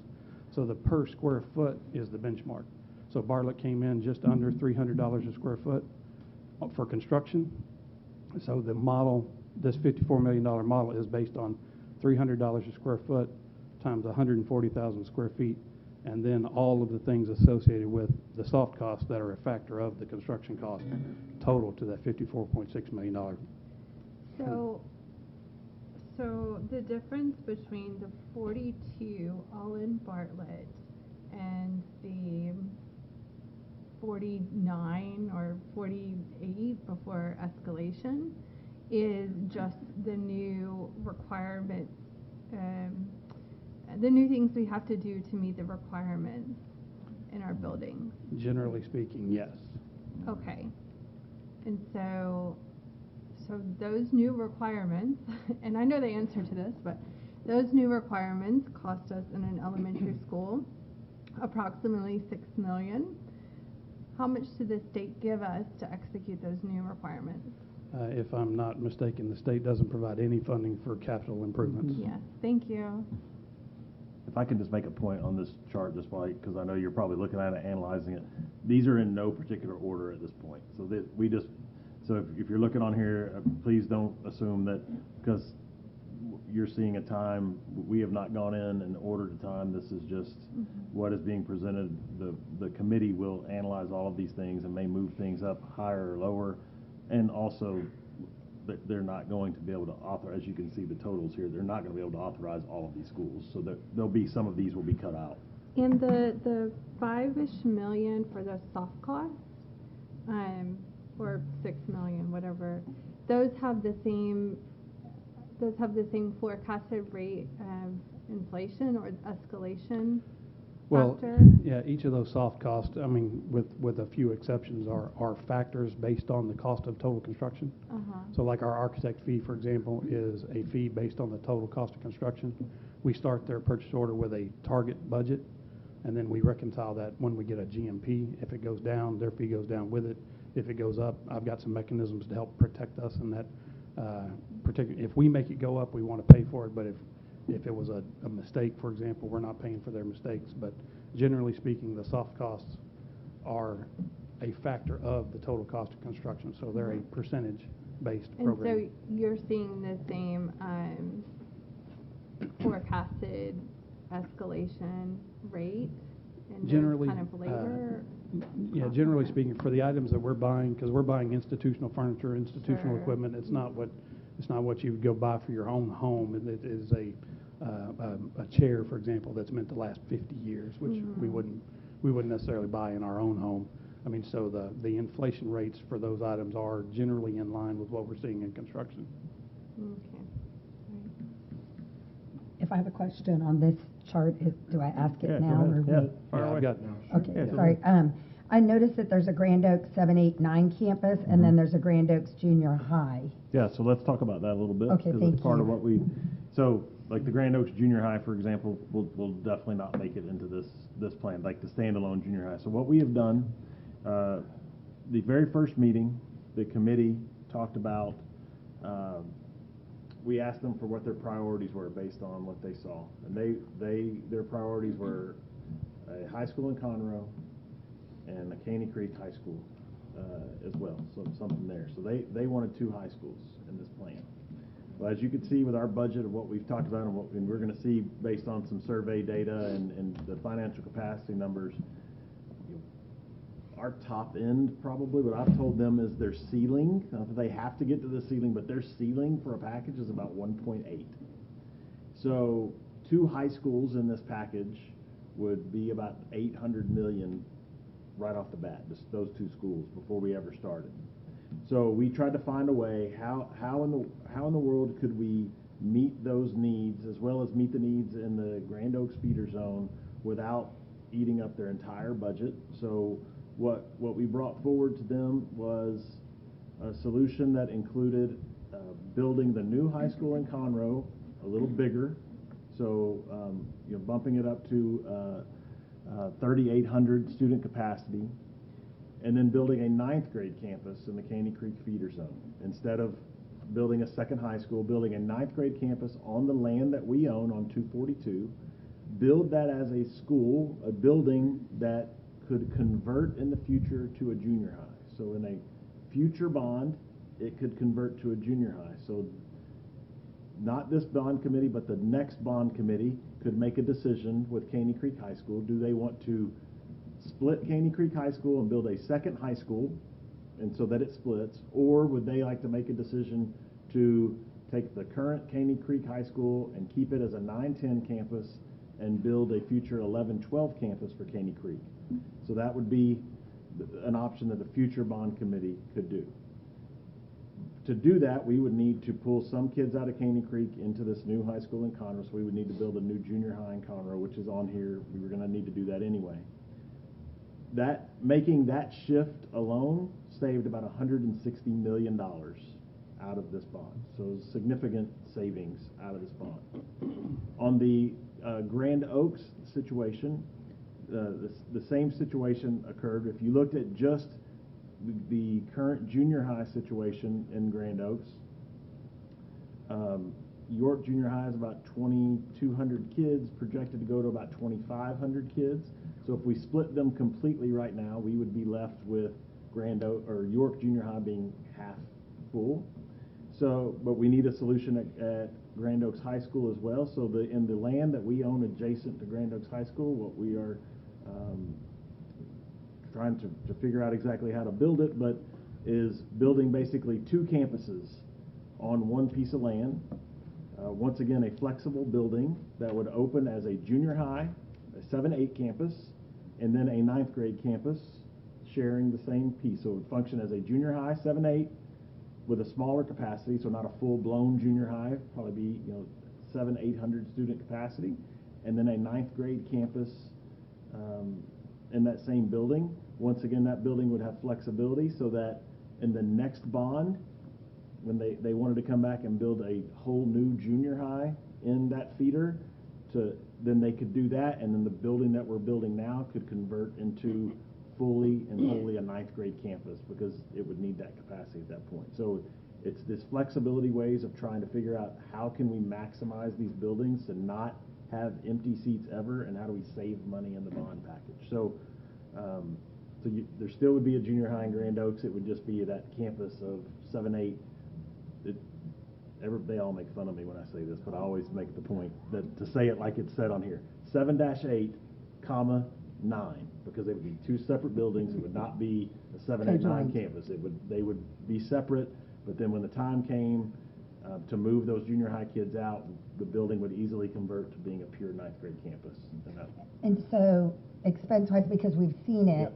So the per square foot is the benchmark. So Bartlett came in just under $300 a square foot for construction. So the model, this $54 million model, is based on $300 a square foot times 140,000 square feet, and then all of the things associated with the soft costs that are a factor of the construction cost total to that $54.6 million. So the difference between the 42 all in Bartlett and the 49 or 48 before escalation is just the new requirements, the new things we have to do to meet the requirements in our buildings. Generally speaking, yes. Okay. And so those new requirements, and I know the answer to this, but those new requirements cost us in an elementary school approximately $6 million. How much did the state give us to execute those new requirements? If I'm not mistaken, the state doesn't provide any funding for capital improvements. Yes, thank you. If I can just make a point on this chart, just because I know you're probably looking at it, analyzing it. These are in no particular order at this point. So that if you're looking on here, please don't assume that because you're seeing a time, we have not gone in ordered a time. This is just what is being presented. The committee will analyze all of these things and may move things up higher or lower, and also they're not going to be able to authorize, as you can see the totals here, they're not going to be able to authorize all of these schools. So there'll be some of these will be cut out. And the $5-ish million for the soft costs, or $6 million, whatever, those have the same forecasted rate of inflation or escalation factor? Yeah, each of those soft costs, I mean, with a few exceptions, are factors based on the cost of total construction. So like our architect fee, for example, is a fee based on the total cost of construction. We start their purchase order with a target budget, and then we reconcile that when we get a GMP. If it goes down, their fee goes down with it. If it goes up, I've got some mechanisms to help protect us in that particular. If we make it go up, we want to pay for it, but if it was a mistake, for example, we're not paying for their mistakes. But generally speaking, the soft costs are a factor of the total cost of construction, so they're a percentage-based program. And so you're seeing the same forecasted escalation rate in Generally, kind of labor? Yeah, generally speaking, for the items that we're buying, because we're buying institutional furniture, institutional equipment, it's not what you would go buy for your own home. It is a chair, for example, that's meant to last 50 years, which we wouldn't necessarily buy in our own home. I mean, so the inflation rates for those items are generally in line with what we're seeing in construction. Okay. If I have a question on this chart, do I ask it Yeah, go now or ahead. Yeah, wait? fire Yeah, away. I've got, Okay, Yeah, go sorry. I noticed that there's a Grand Oaks 7, 8, 9 campus, and then there's a Grand Oaks Junior High. Yeah, so let's talk about that a little bit. Okay, because thank it's part of you. what so like the Grand Oaks Junior High, for example, will definitely not make it into this plan, like the standalone junior high. So what we have done, the very first meeting, the committee talked about, we asked them for what their priorities were based on what they saw. And their priorities were a high school in Conroe and a Caney Creek High School as well, so something there. So they wanted 2 high schools in this plan. Well, as you can see with our budget of what we've talked about and we're going to see based on some survey data and the financial capacity numbers, our top end probably, what I've told them is their ceiling, not that they have to get to the ceiling, but their ceiling for a package is about 1.8. So 2 high schools in this package would be about 800 million right off the bat, just those 2 schools before we ever started. So we tried to find a way, how in the world could we meet those needs as well as meet the needs in the Grand Oaks feeder zone without eating up their entire budget. So what we brought forward to them was a solution that included building the new high school in Conroe a little bigger, so bumping it up to 3,800 student capacity, and then building a 9th grade campus in the Caney Creek feeder zone. Instead of building a second high school, building a 9th grade campus on the land that we own on 242, build that as a school, a building that could convert in the future to a junior high. So in a future bond, it could convert to a junior high. So not this bond committee, but the next bond committee could make a decision with Caney Creek High School. Do they want to split Caney Creek High School and build a second high school, and so that it splits, or would they like to make a decision to take the current Caney Creek High School and keep it as a 9-10 campus and build a future 11-12 campus for Caney Creek? So that would be an option that the future bond committee could do. To do that, we would need to pull some kids out of Caney Creek into this new high school in Conroe, so we would need to build a new junior high in Conroe, which is on here. We were going to need to do that anyway. Making that shift alone saved about $160 million out of this bond. So significant savings out of this bond. On the Grand Oaks situation, the same situation occurred. If you looked at just the current junior high situation in Grand Oaks, York Junior High is about 2,200 kids, projected to go to about 2,500 kids. So if we split them completely right now, we would be left with York Junior High being half full. So, but we need a solution at Grand Oaks High School as well. So in the land that we own adjacent to Grand Oaks High School, what we are trying to figure out exactly how to build it, but is building basically 2 campuses on one piece of land. Once again, a flexible building that would open as a junior high, a 7-8 campus, and then a 9th grade campus sharing the same piece. So it would function as a junior high, 7-8, with a smaller capacity, so not a full-blown junior high, probably be 700-800 student capacity, and then a 9th grade campus in that same building. Once again, that building would have flexibility so that in the next bond, when they wanted to come back and build a whole new junior high in that feeder, then they could do that, and then the building that we're building now could convert into fully and wholly a 9th grade campus, because it would need that capacity at that point. So it's this flexibility ways of trying to figure out how can we maximize these buildings to not have empty seats ever, and how do we save money in the bond package. So there still would be a junior high in Grand Oaks. It would just be that campus of 7-8. They all make fun of me when I say this, but I always make the point that to say it like it's said on here, 7-8, 9, because they would be 2 separate buildings. It would not be a 7-8, 9 campus. They would be separate, but then when the time came to move those junior high kids out, the building would easily convert to being a pure 9th grade campus. And so expense-wise, because we've seen it,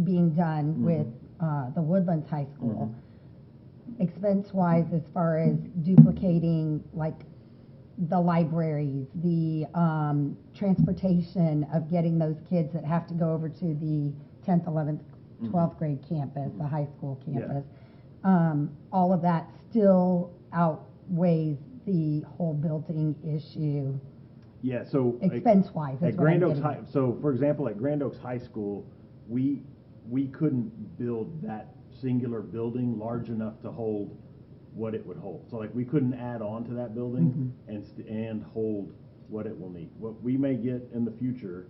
being done with the Woodlands High School. Expense-wise, as far as duplicating, like, the libraries, the transportation of getting those kids that have to go over to the 10th, 11th, 12th grade campus, the high school campus, all of that still outweighs the whole building issue. Yeah, so expense-wise, at Grand Oaks High, so for example, at Grand Oaks High School, we couldn't build that singular building large enough to hold what it would hold. So like we couldn't add on to that building and hold what it will need. What we may get in the future,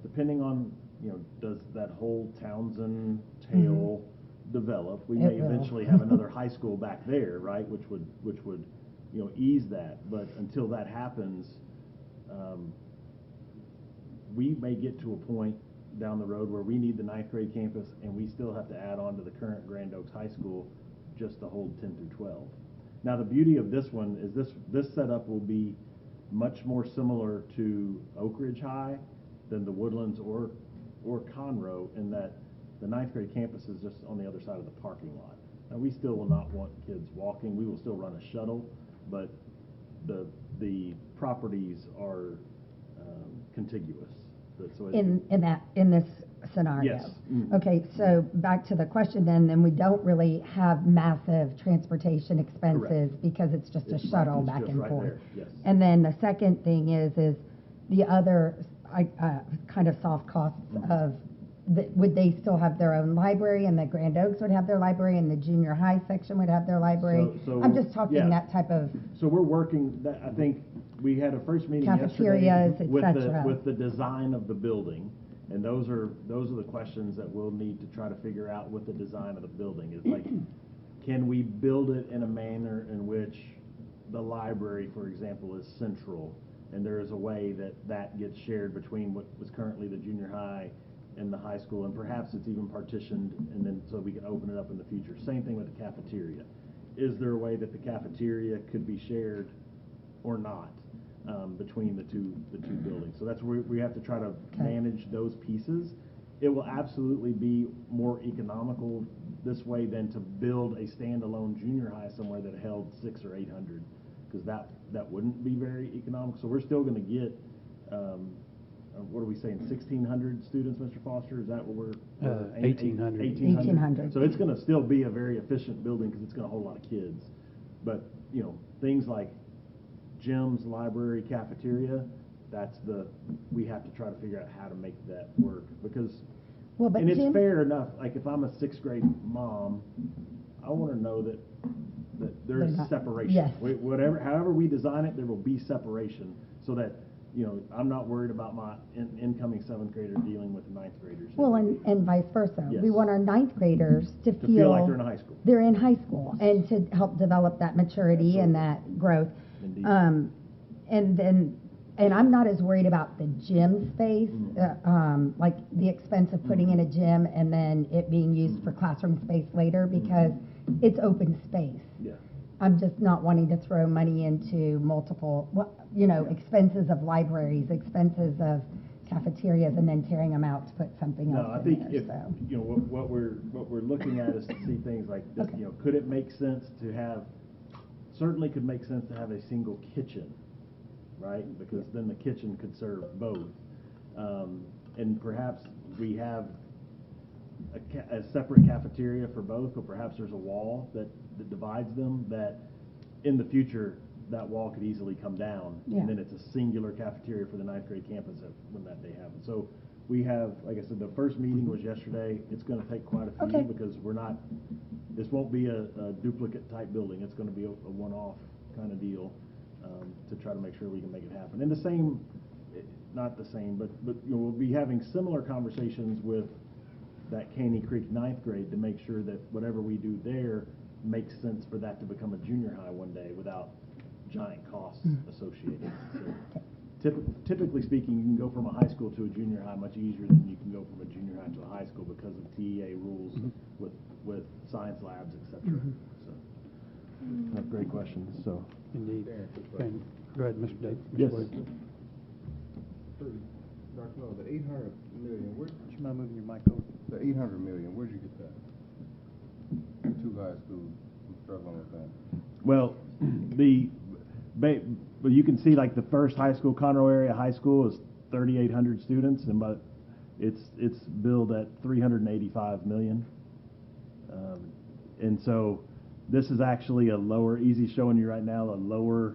depending on, you know, does that whole Townsend tail develop, we may eventually have another high school back there, right, which would you know, ease that. But until that happens, we may get to a point down the road where we need the 9th grade campus and we still have to add on to the current Grand Oaks High School just to hold 10 through 12. Now the beauty of this one is this setup will be much more similar to Oak Ridge High than the Woodlands or Conroe, in that the 9th grade campus is just on the other side of the parking lot. Now we still will not want kids walking. We will still run a shuttle, but the properties are contiguous. So in this scenario. Yes. Okay, so back to the question then we don't really have massive transportation expenses because it's just a shuttle back and forth. There. Yes. And then the second thing is the other kind of soft costs of would they still have their own library, and the Grand Oaks would have their library, and the junior high section would have their library? So I'm just talking that type of. So we're working. I think we had a first meeting cafeterias, yesterday with the design of the building, and those are the questions that we'll need to try to figure out with the design of the building. Is like, can we build it in a manner in which the library, for example, is central, and there is a way that gets shared between what was currently the junior high and the high school, and perhaps it's even partitioned, and then so we can open it up in the future. Same thing with the cafeteria. Is there a way that the cafeteria could be shared or not between the two buildings? So that's where we have to try to manage those pieces. It will absolutely be more economical this way than to build a standalone junior high somewhere that held 600 or 800, because that wouldn't be very economical. So we're still going to get what are we saying, 1,600 students, Mr. Foster? Is that what we're 1,800. 1,800. So it's going to still be a very efficient building because it's going to hold a lot of kids. But, you know, things like gyms, library, cafeteria, we have to try to figure out how to make that work, because and it's fair enough. Like if I'm a 6th grade mom, I want to know that there's separation. Yes. However we design it, there will be separation, so that, you know, I'm not worried about my incoming 7th grader dealing with 9th graders. Well, and vice versa. Yes. We want our 9th graders to feel like they're in high school. They're in high school, and to help develop that maturity and that growth. Indeed. And I'm not as worried about the gym space, like the expense of putting in a gym and then it being used for classroom space later, because it's open space. Yeah. I'm just not wanting to throw money into multiple, expenses of libraries, expenses of cafeterias, and then tearing them out to put something else in there. No, I think if, you know, what we're looking at is to see things like this. You know, could it make sense to have, certainly could make sense to have a single kitchen, right? Because then the kitchen could serve both. And perhaps we have a separate cafeteria for both, but perhaps there's a wall that divides them, that in the future that wall could easily come down, and then it's a singular cafeteria for the 9th grade campus when that day happens. So we have, like I said, the first meeting was yesterday. It's going to take quite a few because this won't be a duplicate type building. It's going to be a one-off kind of deal to try to make sure we can make it happen. And the same, not the same, but you know, we'll be having similar conversations with that Caney Creek 9th grade to make sure that whatever we do there makes sense for that to become a junior high one day without giant costs associated. So typically speaking, you can go from a high school to a junior high much easier than you can go from a junior high to a high school because of TEA rules with science labs, etc. So that's a great question. So Indeed. Okay. Go ahead, Mr. Davis. Yes. Dr. Lowe, the 800 million, Would you mind moving your mic over? the 800 million, where'd you get that? The two high schools, I'm struggling with that. Well, but you can see like the first high school, Conroe area high school, is 3,800 students, and but it's billed at 385 million. And so this is actually a lower, easy showing you right now, a lower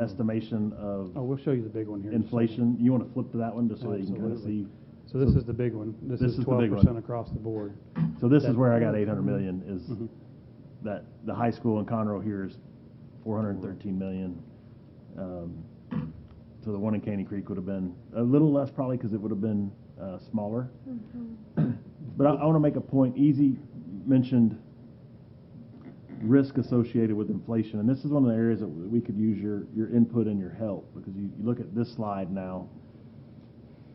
estimation of Oh, we'll show you the big one here. in just a second. inflation. You want to flip to that one just so that you can kind of Absolutely. see. So this is the big one. This is the big one. 12% across the board. So this is That- where I got 800 million is Mhm. that the high school in Conroe here is 413 million. So the one in Caney Creek would have been a little less probably because it would have been smaller. But I want to make a point. Easy mentioned risk associated with inflation, and this is one of the areas that we could use your input and your help, because you look at this slide now.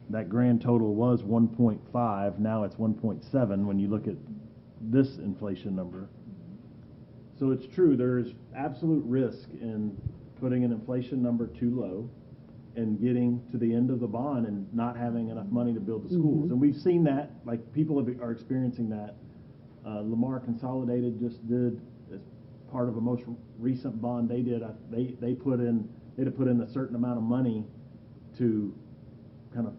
That grand total was 1.5. Now it's 1.7 when you look at this inflation number. So it's true, there is absolute risk in putting an inflation number too low and getting to the end of the bond and not having enough money to build the schools. And we've seen that, like people are experiencing that. Lamar Consolidated just did, as part of a most recent bond they did, they'd have put in a certain amount of money to kind of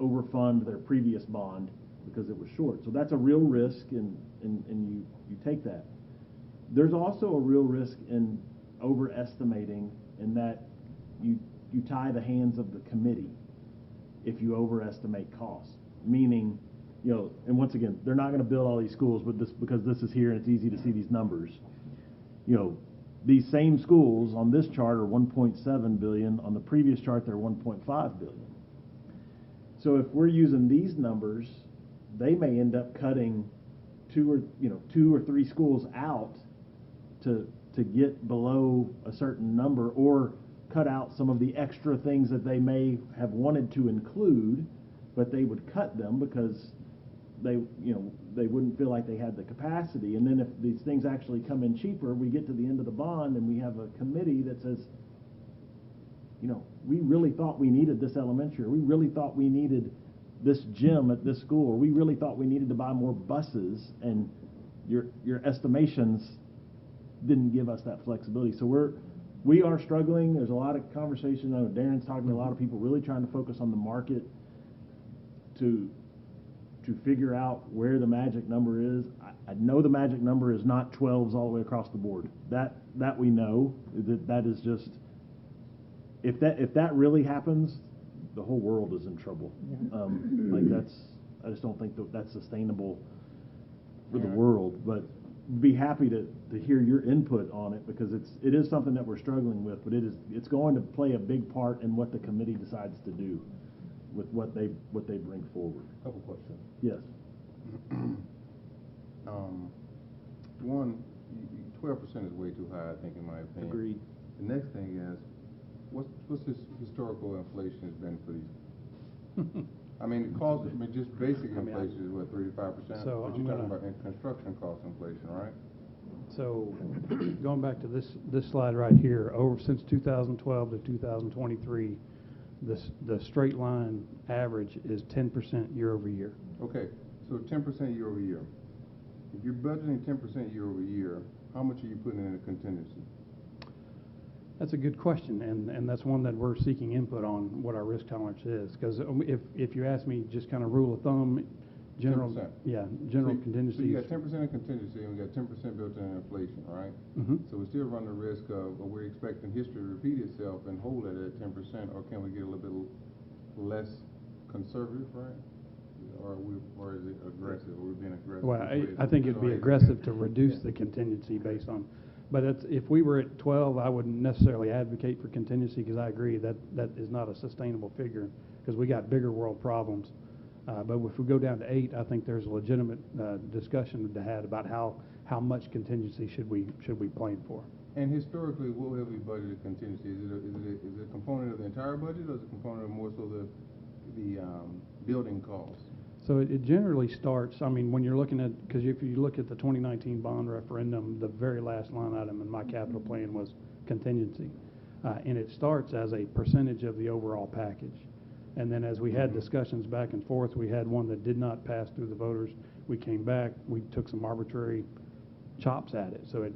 overfund their previous bond because it was short. So that's a real risk, and you take that. There's also a real risk in overestimating, in that you tie the hands of the committee if you overestimate costs. Meaning, and once again, they're not going to build all these schools, but because this is here and it's easy to see these numbers. These same schools on this chart are 1.7 billion. On the previous chart, they're 1.5 billion. So if we're using these numbers, they may end up cutting two or three schools out to get below a certain number, or cut out some of the extra things that they may have wanted to include, but they would cut them because they wouldn't feel like they had the capacity. And then if these things actually come in cheaper, we get to the end of the bond and we have a committee that says, we really thought we needed this elementary, or we really thought we needed this gym at this school, or we really thought we needed to buy more buses, and your estimations didn't give us that flexibility. So we are struggling. There's a lot of conversation. I know Darren's talking to a lot of people, really trying to focus on the market to figure out where the magic number is. I know the magic number is not 12s all the way across the board. That we know. That is just, if that really happens, the whole world is in trouble. I just don't think that's sustainable for the world. But be happy to hear your input on it, because it is something that we're struggling with, but it's going to play a big part in what the committee decides to do with what they bring forward. Couple questions. Yes. One, 12% is way too high, I think, in my opinion. Agreed. The next thing is, what's this historical inflation has been for these? I mean, the cost, just basic inflation is what, 3 to 5%? So But you're talking about construction cost inflation, right? So going back to this slide right here, since 2012 to 2023, the straight line average is 10% year over year. Okay, so 10% year over year. If you're budgeting 10% year over year, how much are you putting in a contingency? That's a good question, and that's one that we're seeking input on, what our risk tolerance is. Because if you ask me just kind of rule of thumb, general 10%. General So contingency. So you got 10% in contingency, and we got 10% built in inflation, right? Mm-hmm. So we still run the risk of, we're expecting history to repeat itself and hold it at 10%, or can we get a little bit less conservative, right? Or is it aggressive? Are we being aggressive? Well, I think it'd be aggressive to reduce the contingency based on. But if we were at 12, I wouldn't necessarily advocate for contingency, because I agree that is not a sustainable figure, because we got bigger world problems. But if we go down to 8, I think there's a legitimate discussion to have about how much contingency should we plan for. And historically, what have we budgeted contingency? Is it a component of the entire budget, or is it a component of more so the building costs? So it generally starts, when you're looking at, because if you look at the 2019 bond referendum, the very last line item in my capital plan was contingency. And it starts as a percentage of the overall package. And then as we had discussions back and forth, we had one that did not pass through the voters. We came back, we took some arbitrary chops at it. So it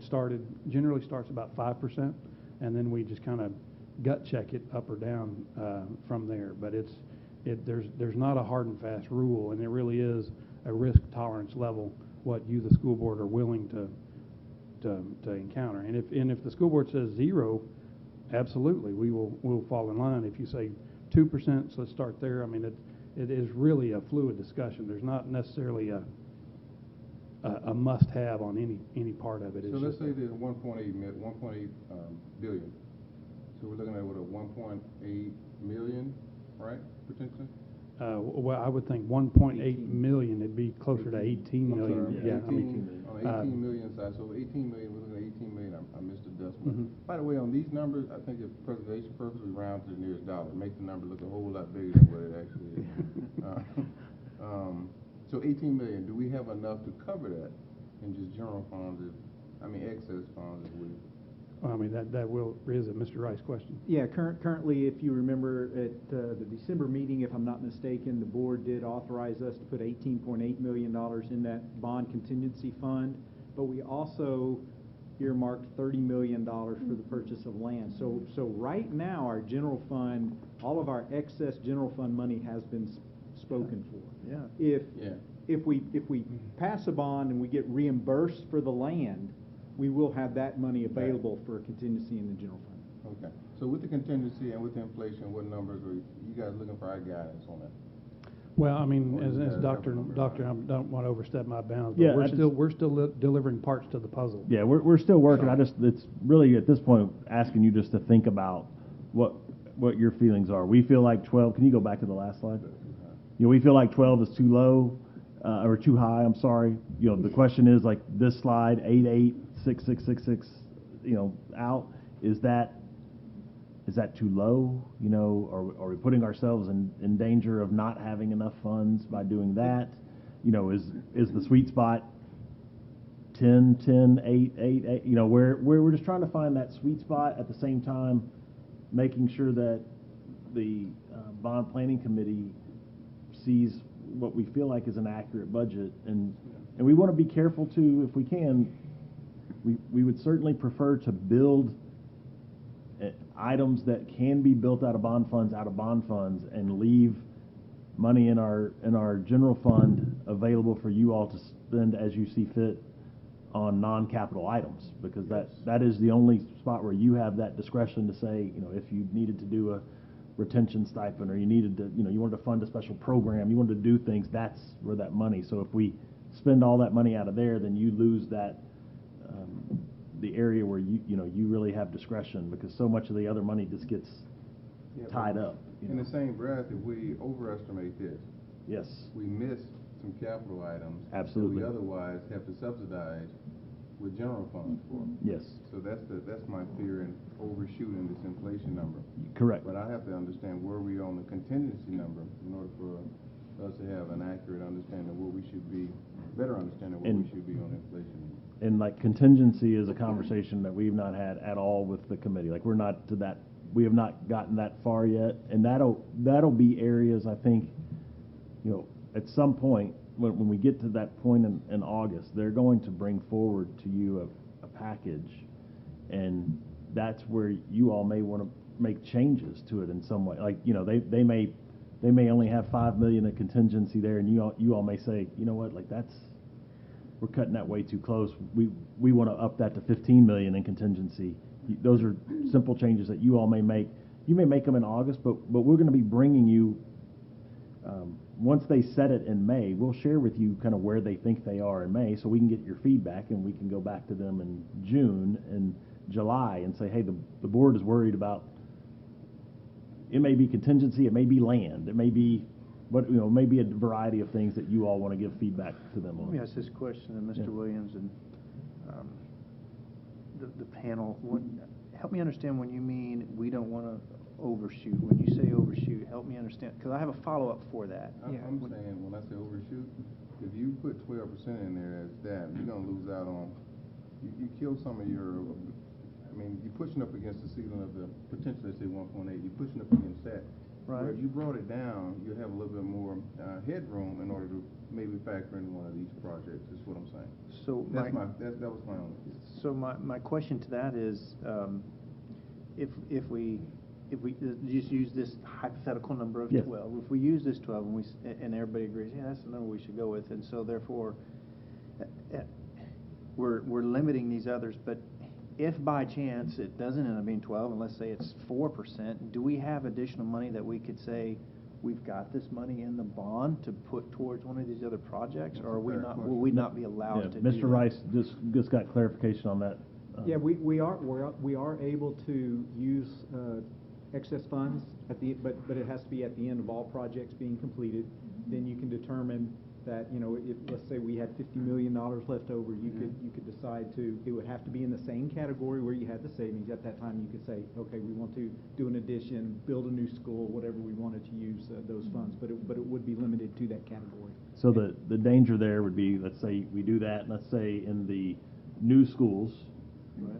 generally starts about 5%, and then we just kind of gut check it up or down from there. But there's not a hard and fast rule, and it really is a risk tolerance level what you, the school board, are willing to encounter. And if the school board says 0, absolutely, we'll fall in line. If you say 2%, so let's start there. I mean, it is really a fluid discussion. There's not necessarily a must-have on any part of it. So let's say there's 1.8 billion. So we're looking at what, a 1.8 million, right, potentially? Well, I would think 1.8 million. It'd be closer to 18 million. Sorry, Yeah, 18, on the 18 million side. So 18 million, we're looking at 18 million. I missed the decimal. By the way, on these numbers, I think if preservation purposes, we round to the nearest dollar. Make the number look a whole lot bigger than what it actually is. So 18 million, do we have enough to cover that in just general funds, excess funds, if we? I mean, that is a Mr. Rice question. Yeah, currently, if you remember at the December meeting, if I'm not mistaken, the board did authorize us to put $18.8 million in that bond contingency fund, but we also earmarked $30 million for the purchase of land. So right now, our general fund, all of our excess general fund money has been spoken for. Yeah. If we pass a bond and we get reimbursed for the land, we will have that money available for a contingency in the general fund. Okay. So with the contingency and with the inflation, what numbers are you guys looking for our guidance on that? Well, I mean, Or as is that doctor, a I don't want to overstep my bounds, but Yeah, we're still delivering parts to the puzzle. Yeah, we're still working. It's really at this point asking you just to think about what your feelings are. We feel like 12. Can you go back to the last slide? We feel like 12 is too low or too high. I'm sorry. The question is like this slide 88 6666. Out. Is that too low? Are we putting ourselves in danger of not having enough funds by doing that? Is the sweet spot 10, 10, 8, 8, 8? Where we're just trying to find that sweet spot at the same time, making sure that the bond planning committee sees what we feel like is an accurate budget, and we want to be careful too, if we can. We would certainly prefer to build items that can be built out of bond funds, and leave money in our general fund available for you all to spend as you see fit on non-capital items, because that is the only spot where you have that discretion to say, if you needed to do a retention stipend, or you needed to, you wanted to fund a special program, you wanted to do things, that's where that money. So if we spend all that money out of there, then you lose that the area where you really have discretion, because so much of the other money just gets tied up. In the same breath, if we overestimate this, yes, we miss some capital items absolutely that we otherwise have to subsidize with general funds for. Yes. So that's my fear in overshooting this inflation number. Correct. But I have to understand where we are on the contingency number in order for us to have an accurate understanding of where we should be, better understanding where we should be on inflation. And like contingency is a conversation that we've not had at all with the committee. Like we have not gotten that far yet, and that'll be areas, I think, at some point when we get to that point in August, they're going to bring forward to you a package, and that's where you all may want to make changes to it in some way. Like they may only have $5 million in contingency there, and you all may say, we're cutting that way too close. We want to up that to $15 million in contingency. Those are simple changes that you all may make. You may make them in August, but we're going to be bringing you, once they set it in May, we'll share with you kind of where they think they are in May, so we can get your feedback, and we can go back to them in June and July and say, hey, the board is worried about, it may be contingency, it may be land, it may be maybe a variety of things that you all want to give feedback to them on. Let me ask this question to Mr. Williams and the panel. Help me understand when you mean we don't want to overshoot. When you say overshoot, help me understand, because I have a follow-up for that. I'm saying, when I say overshoot, if you put 12% in there as that, you're going to lose out on, you kill some of your, you're pushing up against the ceiling of the potentially, say, 1.8. You're pushing up against that. Right. Where if you brought it down, you'd have a little bit more headroom in order to maybe factor in one of these projects, is what I'm saying. So That was my only. So my question to that is, if we just use this hypothetical number of Yes. 12, if we use this 12 and everybody agrees, yeah, that's the number we should go with, and so therefore, we're limiting these others, but if by chance it doesn't end up being 12, and let's say it's 4%, do we have additional money that we could say, we've got this money in the bond to put towards one of these other projects, or are we not, will we not be allowed to do that? Mr. Rice just got clarification on that. Yeah, we are able to use excess funds at the, but it has to be at the end of all projects being completed. Then you can determine that, you know, if, let's say we had $50 million left over, you could decide to, it would have to be in the same category where you had the savings. At that time, you could say, okay, we want to do an addition, build a new school, whatever we wanted to use those funds, but it would be limited to that category. So the danger there would be, let's say we do that, and let's say in the new schools,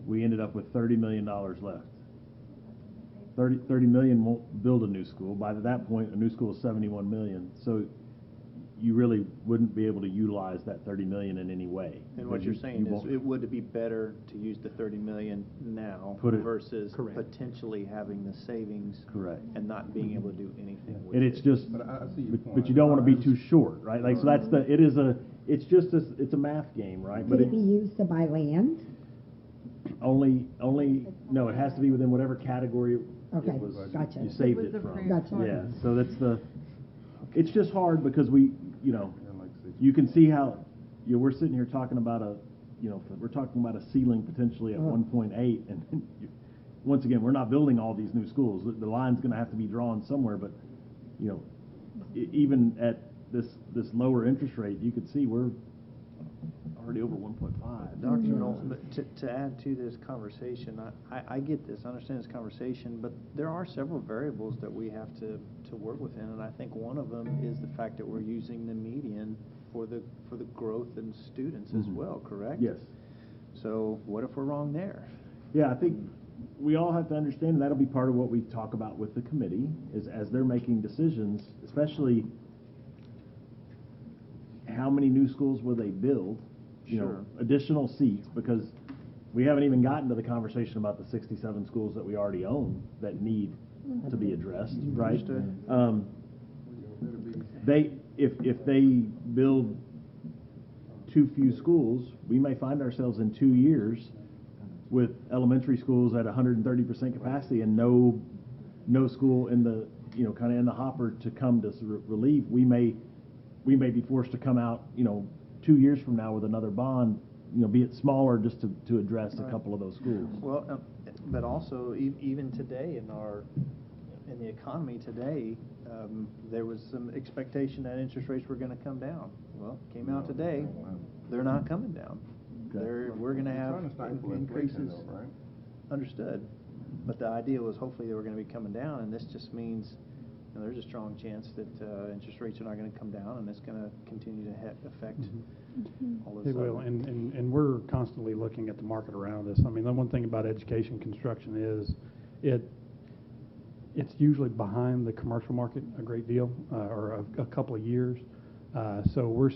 we ended up with $30 million left. 30 million won't build a new school. By that point, a new school is 71 million. So you really wouldn't be able to utilize that 30 million in any way. And what you're saying is, it would be better to use the 30 million now versus potentially having the savings and not being able to do anything with And it. it's just, But I see your point. but you don't want to be too short, right? Like, so that's it's a math game, right? But Could it be used to buy land? only, no, it has to be within whatever category Okay, it was, gotcha. you saved It it was from. approved Gotcha. for. Yeah, so it's just hard because you can see how, we're sitting here talking about we're talking about a ceiling potentially at 1.8, and once again, we're not building all these new schools. The line's going to have to be drawn somewhere, but, even at this lower interest rate, you could see we're already over 1.5. Dr. Knowles, but to add to this conversation, I get this, I understand this conversation, but there are several variables that we have to work within, and I think one of them is the fact that we're using the median for the growth in students as well, correct? Yes. So what if we're wrong there? Yeah, I think we all have to understand, and that'll be part of what we talk about with the committee, is as they're making decisions, especially how many new schools will they build, additional seats, because we haven't even gotten to the conversation about the 67 schools that we already own that need to be addressed, right? If they build too few schools, we may find ourselves in 2 years with elementary schools at 130% capacity and no school in the kind of in the hopper to come to relieve. We may be forced to come out 2 years from now with another bond, be it smaller, just to address a couple of those schools. Well, but also even today in the economy today, there was some expectation that interest rates were going to come down. Well, came out today, they're not coming down. We're going to have increases. Right? Understood, but the idea was hopefully they were going to be coming down, and this just means there's a strong chance that interest rates are not going to come down, and it's going to continue to affect all this. It will, and we're constantly looking at the market around us. I mean, the one thing about education construction is it's usually behind the commercial market a great deal, or a couple of years. So we're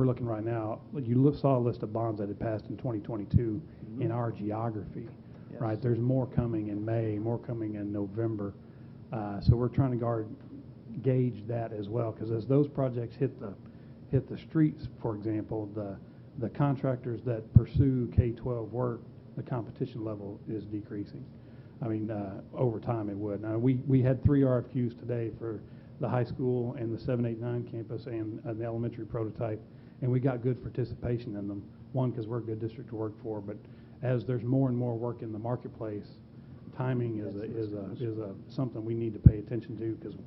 looking right now. You saw a list of bonds that had passed in 2022 in our geography, right? There's more coming in May, more coming in November. So we're trying to gauge that as well, because as those projects hit the streets, for example, the contractors that pursue K-12 work, the competition level is decreasing. I mean, over time it would. Now, we had 3 RFQs today for the high school and the 789 campus and an elementary prototype, and we got good participation in them. One, because we're a good district to work for, but as there's more and more work in the marketplace, timing is something we need to pay attention to, because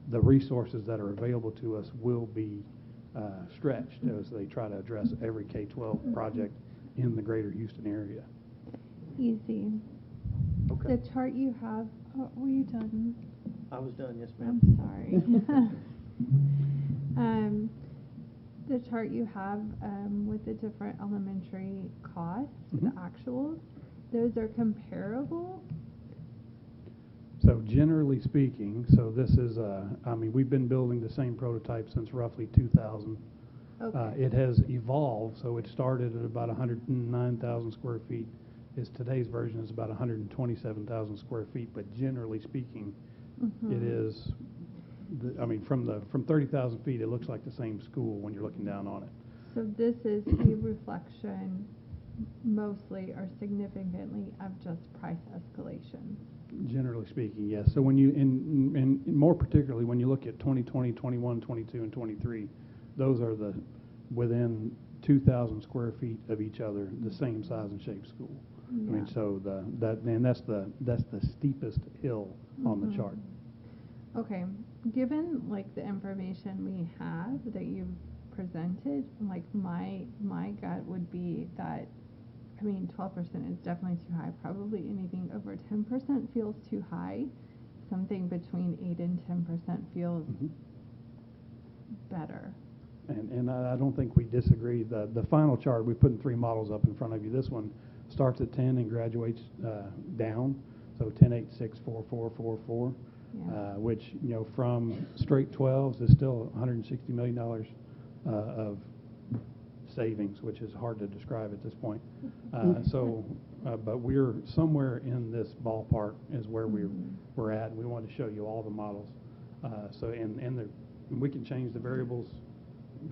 the resources that are available to us will be stretched as they try to address every K-12 project in the greater Houston area. Easy. Okay. The chart you have, were you done? I was done, yes, ma'am. I'm sorry. The chart you have with the different elementary costs, the actuals, those are comparable? So generally speaking, so this is, I mean, we've been building the same prototype since roughly 2000. Okay. It has evolved, so it started at about 109,000 square feet. Today's version is about 127,000 square feet, but generally speaking, it is, I mean, from 30,000 feet, it looks like the same school when you're looking down on it. So this is a reflection mostly or significantly of just price escalation. Generally speaking, yes. So when you, and more particularly when you look at 2020, 21, 22, and 23, those are the within 2,000 square feet of each other, the same size and shape school. Yeah. I mean, so that's the steepest hill on the chart. Okay, given like the information we have that you've presented, like my gut would be that, I mean, 12% is definitely too high. Probably anything over 10% feels too high. Something between 8 and 10% feels better. And I don't think we disagree. The final chart, we put 3 models up in front of you. This one starts at 10 and graduates down. So 10, 8, 6, 4, 4, 4, 4, which, you know, from straight 12s is still $160 million of savings, which is hard to describe at this point. But we're somewhere in this ballpark is where we're at. We want to show you all the models. And we can change the variables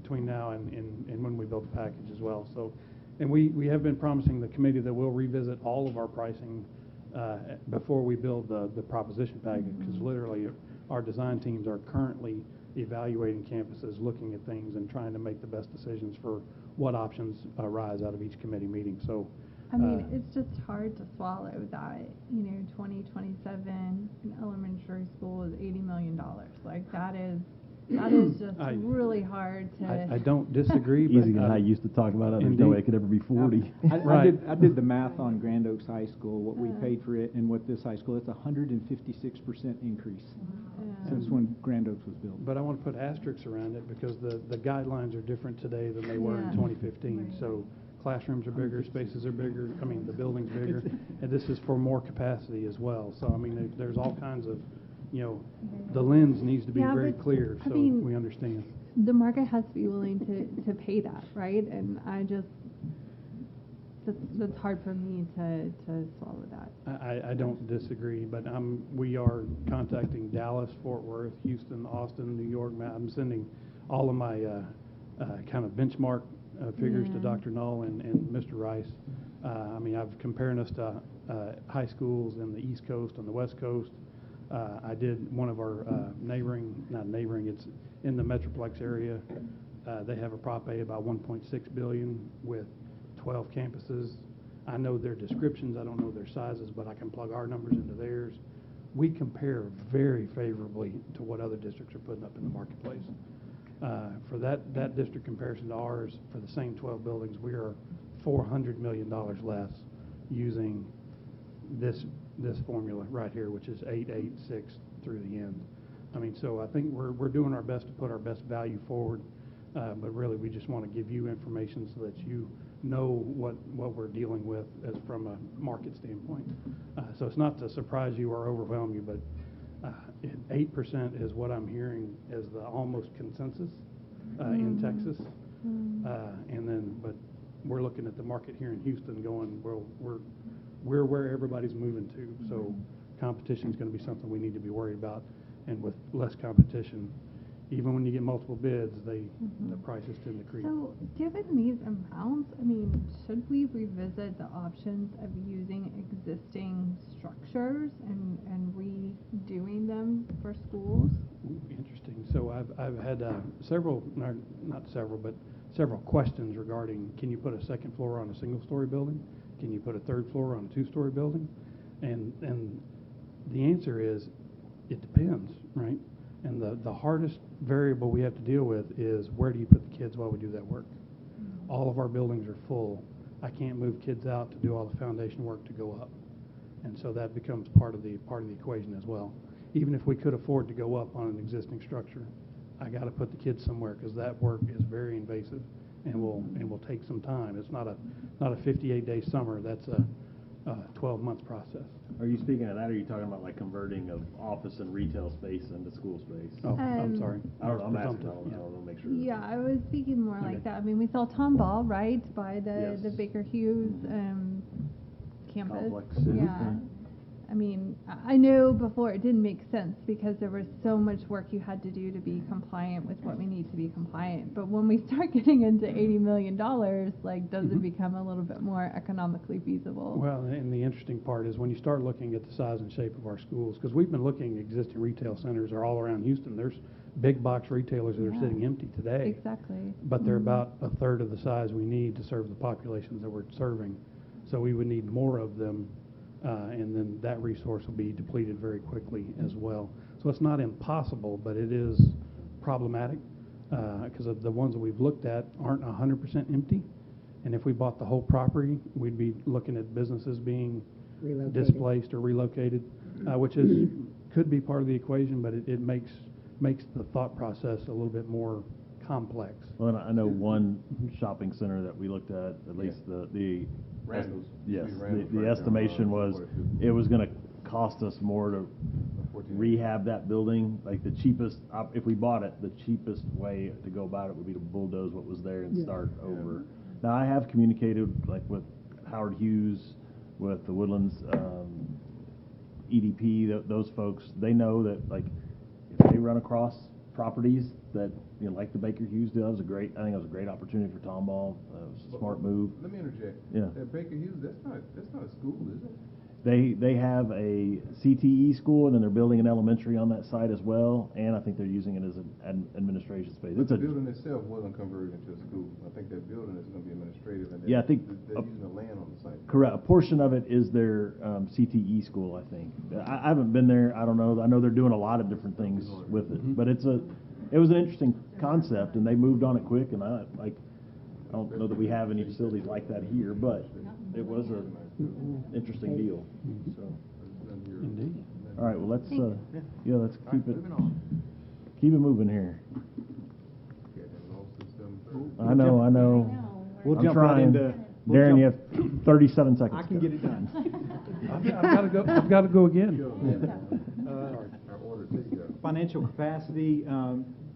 between now and when we build the package as well. So, and we have been promising the committee that we'll revisit all of our pricing before we build the proposition package, because literally our design teams are currently evaluating campuses, looking at things, and trying to make the best decisions for what options arise out of each committee meeting. So, I mean, it's just hard to swallow that, you know, 2027 in elementary school is $80 million. Like that is just really hard to. I don't disagree. But Easy than I used to talk about it. There's no way it could ever be 40. I did the math on Grand Oaks High School, what we paid for it, and what this high school. It's a 156% increase since when Grand Oaks was built. But I want to put asterisks around it because the guidelines are different today than they were in 2015. Right. So classrooms are bigger, spaces are bigger. I mean, the building's bigger, and this is for more capacity as well. So I mean, there's all kinds of, you know, the lens needs to be very clear so we understand. The market has to be willing to pay that, right? And I just, that's hard for me to swallow that. I don't disagree, but we are contacting Dallas, Fort Worth, Houston, Austin, New York. I'm sending all of my kind of benchmark figures to Dr. Null and Mr. Rice. I mean, I've comparing us to high schools in the East Coast, on the West Coast. I did one of our it's in the Metroplex area. They have a Prop A about $1.6 billion with 12 campuses. I know their descriptions, I don't know their sizes, but I can plug our numbers into theirs. We compare very favorably to what other districts are putting up in the marketplace. For that district comparison to ours, for the same 12 buildings, we are $400 million less using this formula right here, which is 8, 8, 6 through the end. I mean, so I think we're doing our best to put our best value forward, but really we just want to give you information so that you know what we're dealing with as from a market standpoint. So it's not to surprise you or overwhelm you, but 8% is what I'm hearing as the almost consensus in Texas. But we're looking at the market here in Houston going, well, we're where everybody's moving to. So competition is going to be something we need to be worried about. And with less competition, even when you get multiple bids, the prices tend to creep. So given these amounts, I mean, should we revisit the options of using existing structures and redoing them for schools? Ooh, interesting. So I've had several questions regarding, can you put a second floor on a single-story building? Can you put a third floor on a two-story building? And the answer is, it depends, right? And the hardest variable we have to deal with is where do you put the kids while we do that work? All of our buildings are full. I can't move kids out to do all the foundation work to go up. And so that becomes part of the equation as well. Even if we could afford to go up on an existing structure, I got to put the kids somewhere because that work is very invasive and will take some time. It's not a 58-day summer. That's 12-month process. Are you speaking of that, or are you talking about like converting of office and retail space into school space? Oh, I'm Um, sorry. I don't know, I'm asking, Presumptive, I yeah. don't know, make sure. Yeah, I was speaking more Okay. like that. I mean, we saw Tomball, right, by the Yes. Baker Hughes campus. Complex, Yeah. yeah. I mean, I know before it didn't make sense because there was so much work you had to do to be compliant with what we need to be compliant. But when we start getting into $80 million, like, does it become a little bit more economically feasible? Well, and the interesting part is when you start looking at the size and shape of our schools, because we've been looking at existing retail centers are all around Houston. There's big box retailers that are Yeah. sitting empty today. Exactly. But they're Mhm. about a third of the size we need to serve the populations that we're serving. So we would need more of them, and then that resource will be depleted very quickly as well. So it's not impossible, but it is problematic, because of the ones that we've looked at aren't 100% empty. And if we bought the whole property, we'd be looking at businesses being Relocated. displaced or relocated, which could be part of the equation, but it makes the thought process a little bit more complex. Well, and I know one shopping center that we looked at least the Randall's. yes, Used to be Randall's the right down estimation on was 42. it was gonna cost us more to 14. rehab that building. Like the cheapest, if we bought it, the cheapest way to go about it would be to bulldoze what was there and start over. Now, I have communicated like with Howard Hughes, with the Woodlands, EDP, those folks, they know that like if they run across properties that, you know, like the Baker Hughes deal, I think it was a great opportunity for Tomball. It was a smart move. Let me interject. Yeah. That Baker Hughes, that's not a school, is it? They have a CTE school, and then they're building an elementary on that site as well, and I think they're using it as an administration space. But It's the a building itself wasn't converted into a school. I think that building is gonna be administrative, and Yeah, I think they're using the land on the site. correct. A portion of it is their CTE school, I think. I haven't been there. I don't know. I know they're doing a lot of different things with it, but it was an interesting concept, and they moved on it quick. And I don't know that we have any facilities like that here, but it was a interesting deal. So, Indeed. all right. Well, let's keep it Moving on. keep it moving here. Okay, then lost at 7:30. I know. We'll I'm jump right trying. into. Darren, you have 37 seconds. I can get it done. I've got to go again. Our order, take it up. Financial capacity,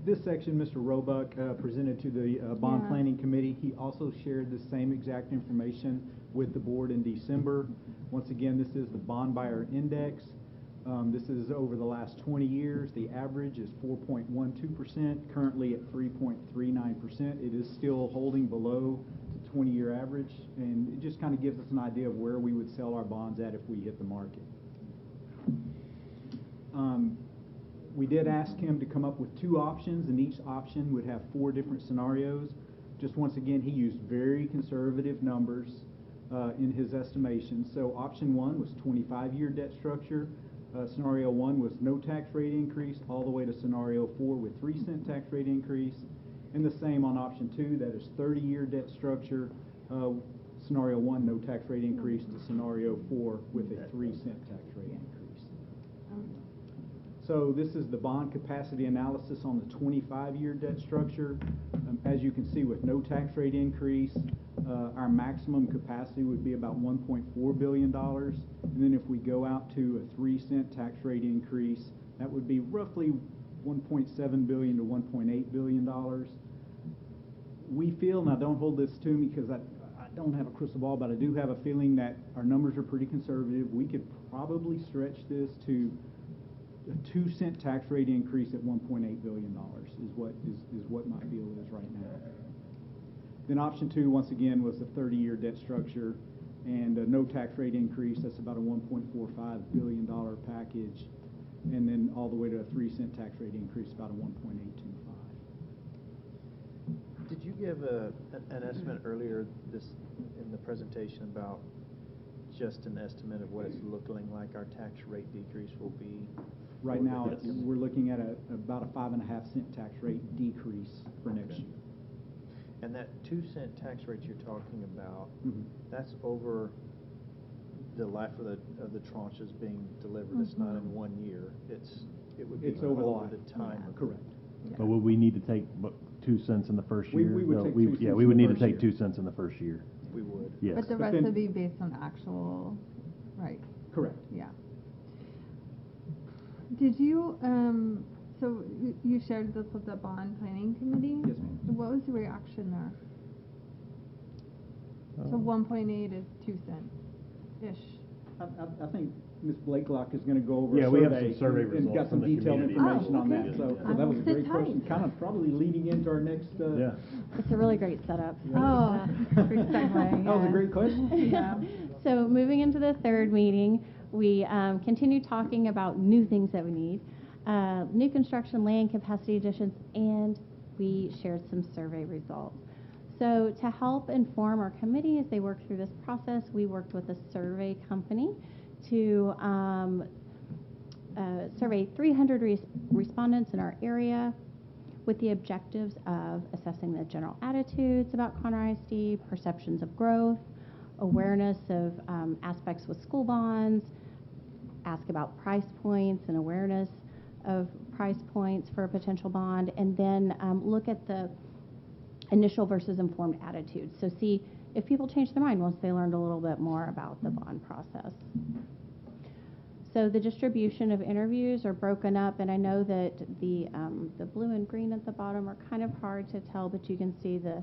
this section, Mr. Roebuck presented to the Bond Yeah. Planning Committee. He also shared the same exact information with the board in December. Once again, this is the bond buyer index. This is over the last 20 years. The average is 4.12%, currently at 3.39%. It is still holding below the 20-year average, and it just kind of gives us an idea of where we would sell our bonds at if we hit the market. We did ask him to come up with 2 options, and each option would have 4 different scenarios. Just once again, he used very conservative numbers in his estimation. So option 1 was 25-year debt structure. Scenario 1 was no tax rate increase, all the way to scenario 4 with 3-cent tax rate increase. And the same on option 2, that is 30-year debt structure. Scenario 1, no tax rate increase, to scenario 4 with a 3-cent tax rate increase. So this is the bond capacity analysis on the 25-year debt structure. As you can see, with no tax rate increase, our maximum capacity would be about $1.4 billion. And then if we go out to a 3-cent tax rate increase, that would be roughly $1.7 billion to $1.8 billion. We feel, now don't hold this to me because I don't have a crystal ball, but I do have a feeling that our numbers are pretty conservative. We could probably stretch this to a 2-cent tax rate increase at $1.8 billion is what my feel is right now. Then option 2, once again, was the 30-year debt structure, and no tax rate increase. That's about a $1.45 billion package, and then all the way to a 3-cent tax rate increase, about a 1.825. Did you give an estimate earlier in the presentation about just an estimate of what it's looking like our tax rate decrease will be? Right now, we're looking at about a 5.5-cent tax rate decrease for next year. And that 2-cent tax rate you're talking about, Mm-hmm. that's over the life of the tranches being delivered. It's not in 1 year. It would be It's over the over life. the time. Yeah. of Correct. But would we need to take 2 cents in the first We year? would No, take 2 cents we in would the need to first take year. 2 cents in the first year. We would. Yes. But the But rest then- would be based on actual right? Correct. Yeah. Did you, so you shared this with the bond planning committee? Yes, ma'am. What was the reaction there? So 1.8 is 2 cents-ish. I think Ms. Blakelock is going to go over Yeah, a we have survey some survey and results got some from the detailed community. information Oh, on okay. that. So I that was a will sit great question, tight. kind of probably leading into our next. Yeah. It's a really great setup. Oh, great segue. That was a yeah. great question. Yeah. So moving into the third meeting, we continue talking about new things that we need, new construction, land capacity additions, and we shared some survey results. So to help inform our committee as they work through this process, we worked with a survey company to survey 300 respondents in our area with the objectives of assessing the general attitudes about Conroe ISD, perceptions of growth, awareness of aspects with school bonds, ask about price points and awareness of price points for a potential bond, and then look at the initial versus informed attitudes. So see if people change their mind once they learned a little bit more about the bond process. So the distribution of interviews are broken up, and I know that the blue and green at the bottom are kind of hard to tell, but you can see the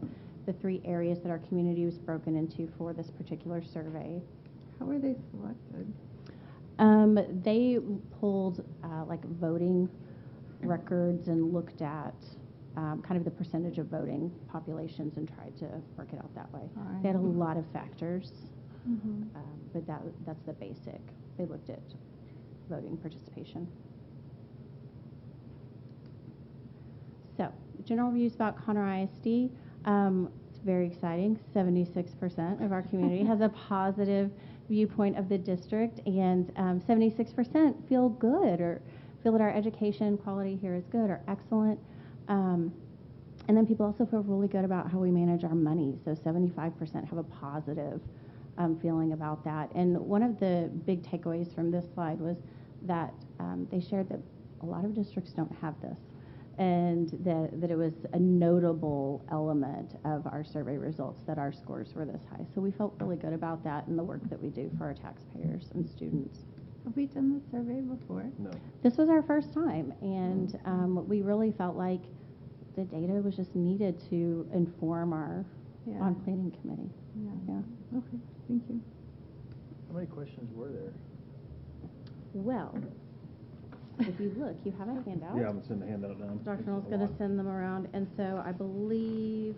3 areas that our community was broken into for this particular survey. How were they selected? They pulled like voting records and looked at kind of the percentage of voting populations and tried to work it out that way. Right. They had a lot of factors, Mm-hmm. but that's the basic. They looked at voting participation. So, general views about Conroe ISD. It's very exciting. 76% of our community has a positive viewpoint of the district, and 76% feel good or feel that our education quality here is good or excellent. And then people also feel really good about how we manage our money. So 75% have a positive feeling about that. And one of the big takeaways from this slide was that they shared that a lot of districts don't have this, and that it was a notable element of our survey results that our scores were this high. So we felt really good about that and the work that we do for our taxpayers and students. Have we done this survey before? No. This was our first time, and we really felt like the data was just needed to inform our Yeah. bond planning committee. Yeah. Yeah. Okay, thank you. How many questions were there? Well, if you look, you have a handout. Yeah, I'm gonna send the handout down. Dr. Knoll's going to send them around, and so I believe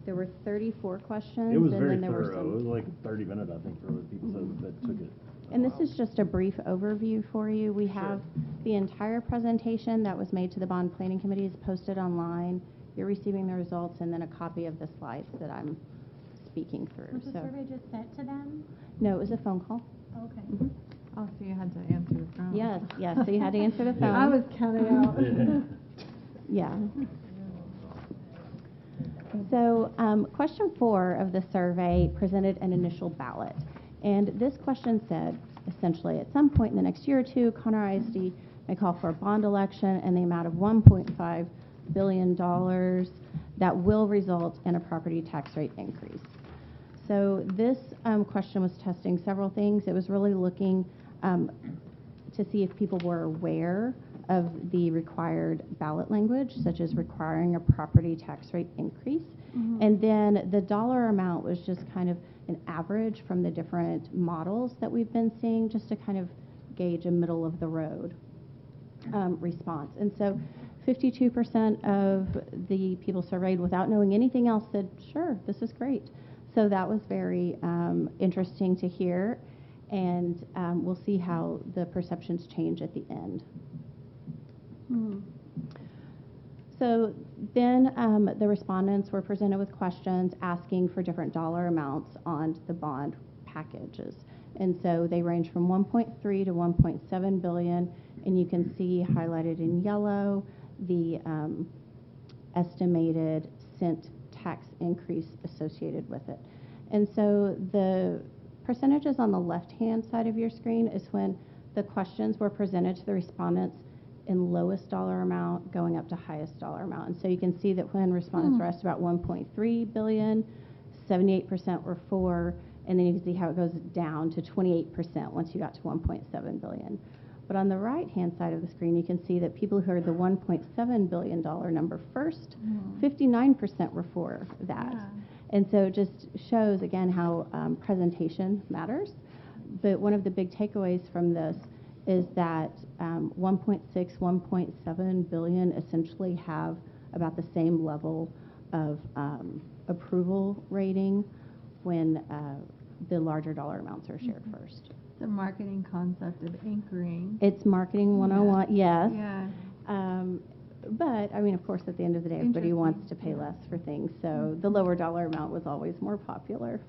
there were 34 questions. It was and very then there were thorough. some. It was like 30 minutes, I think, for the people that took it. And this is just a brief overview for you. We have the entire presentation that was made to the bond planning committee is posted online. You're receiving the results, and then a copy of the slides that I'm speaking through. Was the survey just sent to them? No, it was a phone call. Okay. Mhm. Oh, so you had to answer the phone. Yes, yes. So you had to answer the phone. I was counting out. Yeah. So question 4 of the survey presented an initial ballot. And this question said, essentially, at some point in the next year or two, Conroe ISD may call for a bond election in the amount of $1.5 billion that will result in a property tax rate increase. So this question was testing several things. It was really looking to see if people were aware of the required ballot language, such as requiring a property tax rate increase. Mm-hmm. And then the dollar amount was just kind of an average from the different models that we've been seeing, just to kind of gauge a middle of the road response. And so 52% of the people surveyed, without knowing anything else, said, sure, this is great. So that was very interesting to hear, and we'll see how the perceptions change at the end. Hmm. So then the respondents were presented with questions asking for different dollar amounts on the bond packages. And so they range from 1.3 to 1.7 billion, and you can see highlighted in yellow the estimated cent tax increase associated with it. And so the percentages on the left-hand side of your screen is when the questions were presented to the respondents in lowest dollar amount going up to highest dollar amount. And so you can see that when respondents were asked about 1.3 billion, 78% were for, And then you can see how it goes down to 28% once you got to 1.7 billion. But on the right-hand side of the screen, you can see that people who heard the $1.7 billion number first, 59% were for that. Yeah. And so it just shows, again, how presentation matters. But one of the big takeaways from this is that 1.6, 1.7 billion essentially have about the same level of approval rating when the larger dollar amounts are shared first. The marketing concept of anchoring. It's marketing 101, yes. Yeah. But, I mean, of course, at the end of the day, everybody wants to pay less for things, so the lower dollar amount was always more popular.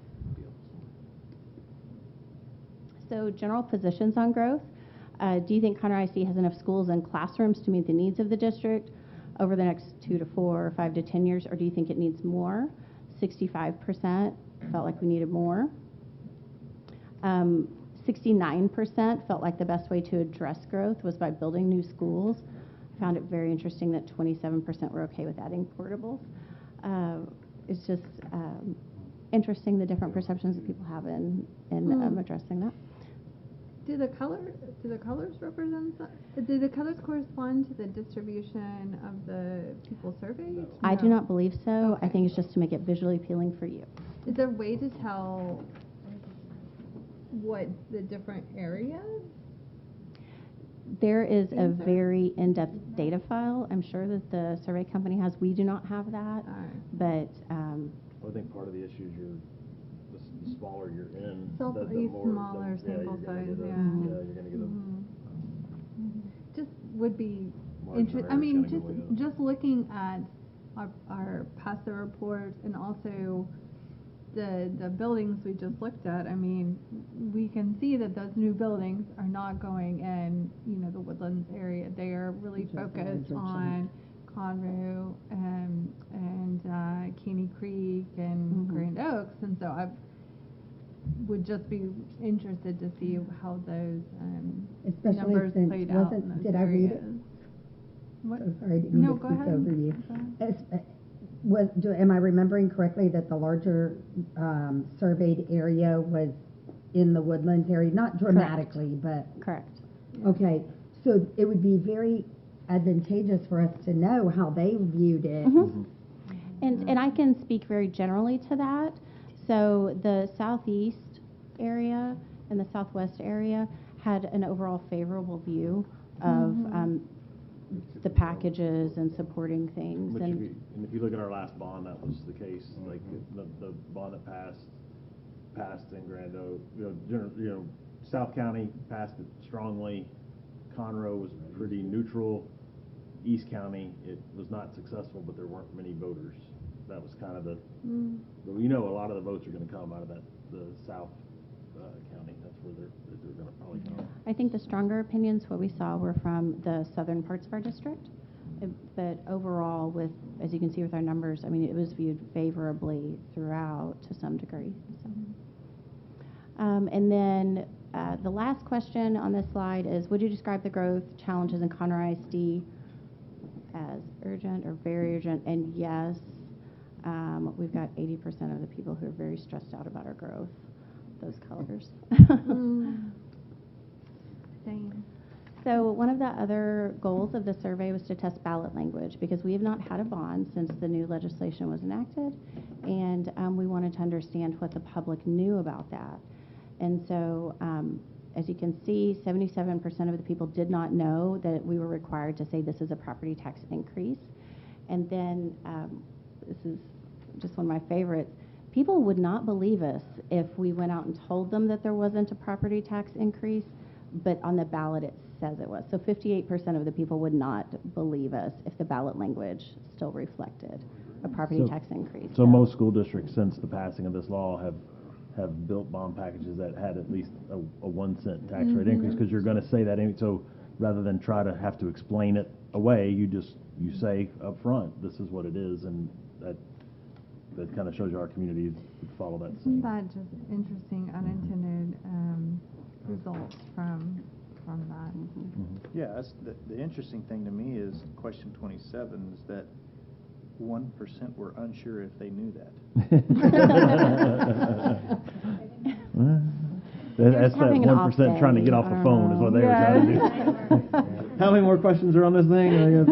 So, general positions on growth. Do you think Conroe ISD has enough schools and classrooms to meet the needs of the district over the next 2 to 4 or 5 to 10 years, or do you think it needs more? 65% felt like we needed more. 69% felt like the best way to address growth was by building new schools. I found it very interesting that 27% were okay with adding portables. It's just interesting the different perceptions that people have in addressing that. Do the colors represent that? Do the colors correspond to the distribution of the people surveyed? I do No. not believe so. I think it's just to make it visually appealing for you. Is there a way to tell what the different areas? There is a Answer? very in-depth data file. I'm sure that the survey company has. We do not have that, but I think part of the issue is the smaller you're in, So the a more smaller yeah, sample you're gonna size, get a- yeah. you're gonna get a Just would be Margin of interesting. I error's mean, gonna go way up. just looking at our PASA reports and also the buildings we just looked at. I mean, we can see that those new buildings are not going in, the Woodlands area. They are really focused on Conroe and Caney Creek and Grand Oaks, and so I would just be interested to see how those Especially numbers since played out in wasn't, those did I read it? areas. What? So sorry, I didn't mean No, to go speak ahead. over you. Go ahead. Am I remembering correctly that the larger surveyed area was in the Woodlands area? Not dramatically, but. Correct. Okay, so it would be very advantageous for us to know how they viewed it. And I can speak very generally to that. So the southeast area and the southwest area had an overall favorable view of the packages and supporting things. And if you look at our last bond, that was the case. Like the bond that passed in Grand Oak. South County passed it strongly. Conroe was pretty neutral. East County, it was not successful, but there weren't many voters. That was kind of a lot of the votes are going to come out of the South County. That's where they're going to probably come. I think the stronger opinions, what we saw, were from the southern parts of our district. But overall, as you can see with our numbers, I mean, it was viewed favorably throughout to some degree. So. And then the last question on this slide is, would you describe the growth challenges in Conroe ISD as urgent or very urgent? And yes, we've got 80% of the people who are very stressed out about our growth. Those colors. Same. So one of the other goals of the survey was to test ballot language, because we have not had a bond since the new legislation was enacted, and we wanted to understand what the public knew about that. And so, as you can see, 77% of the people did not know that we were required to say this is a property tax increase. And then, this is just one of my favorites, people would not believe us if we went out and told them that there wasn't a property tax increase, but on the ballot it says it was. So 58% of the people would not believe us if the ballot language still reflected a property tax increase. So most school districts, since the passing of this law, have built bond packages that had at least a 1 cent tax rate increase, because you're going to say that. So rather than try to have to explain it away, you say up front, this is what it is, and that kind of shows you our community would follow that same. Isn't that just interesting unintended results from that? Yeah, that's the interesting thing to me is question 27 is that 1% were unsure if they knew that. That's that having an off 1% trying to day, get off I the don't phone is what they were trying to do. How many more questions are on this thing? That's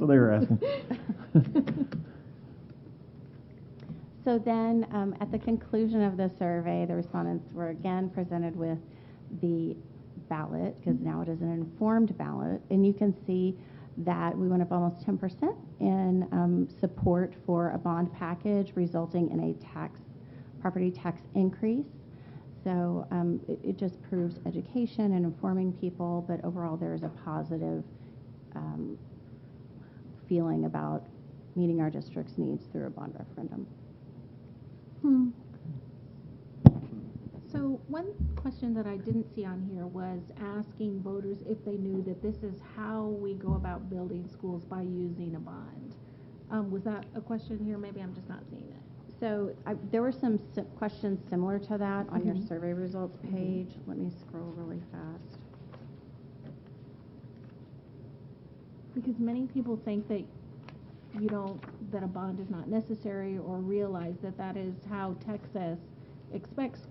what they were asking. So then, at the conclusion of the survey, the respondents were again presented with the ballot, because now it is an informed ballot, and you can see that we went up almost 10% in support for a bond package, resulting in a property tax increase. So it just proves education and informing people, but overall there is a positive feeling about meeting our district's needs through a bond referendum. So one question that I didn't see on here was asking voters if they knew that this is how we go about building schools by using a bond. Was that a question here? Maybe I'm just not seeing it. So there were some questions similar to that on your survey results page. Let me scroll really fast. Because many people think that that a bond is not necessary, or realize that that is how Texas expects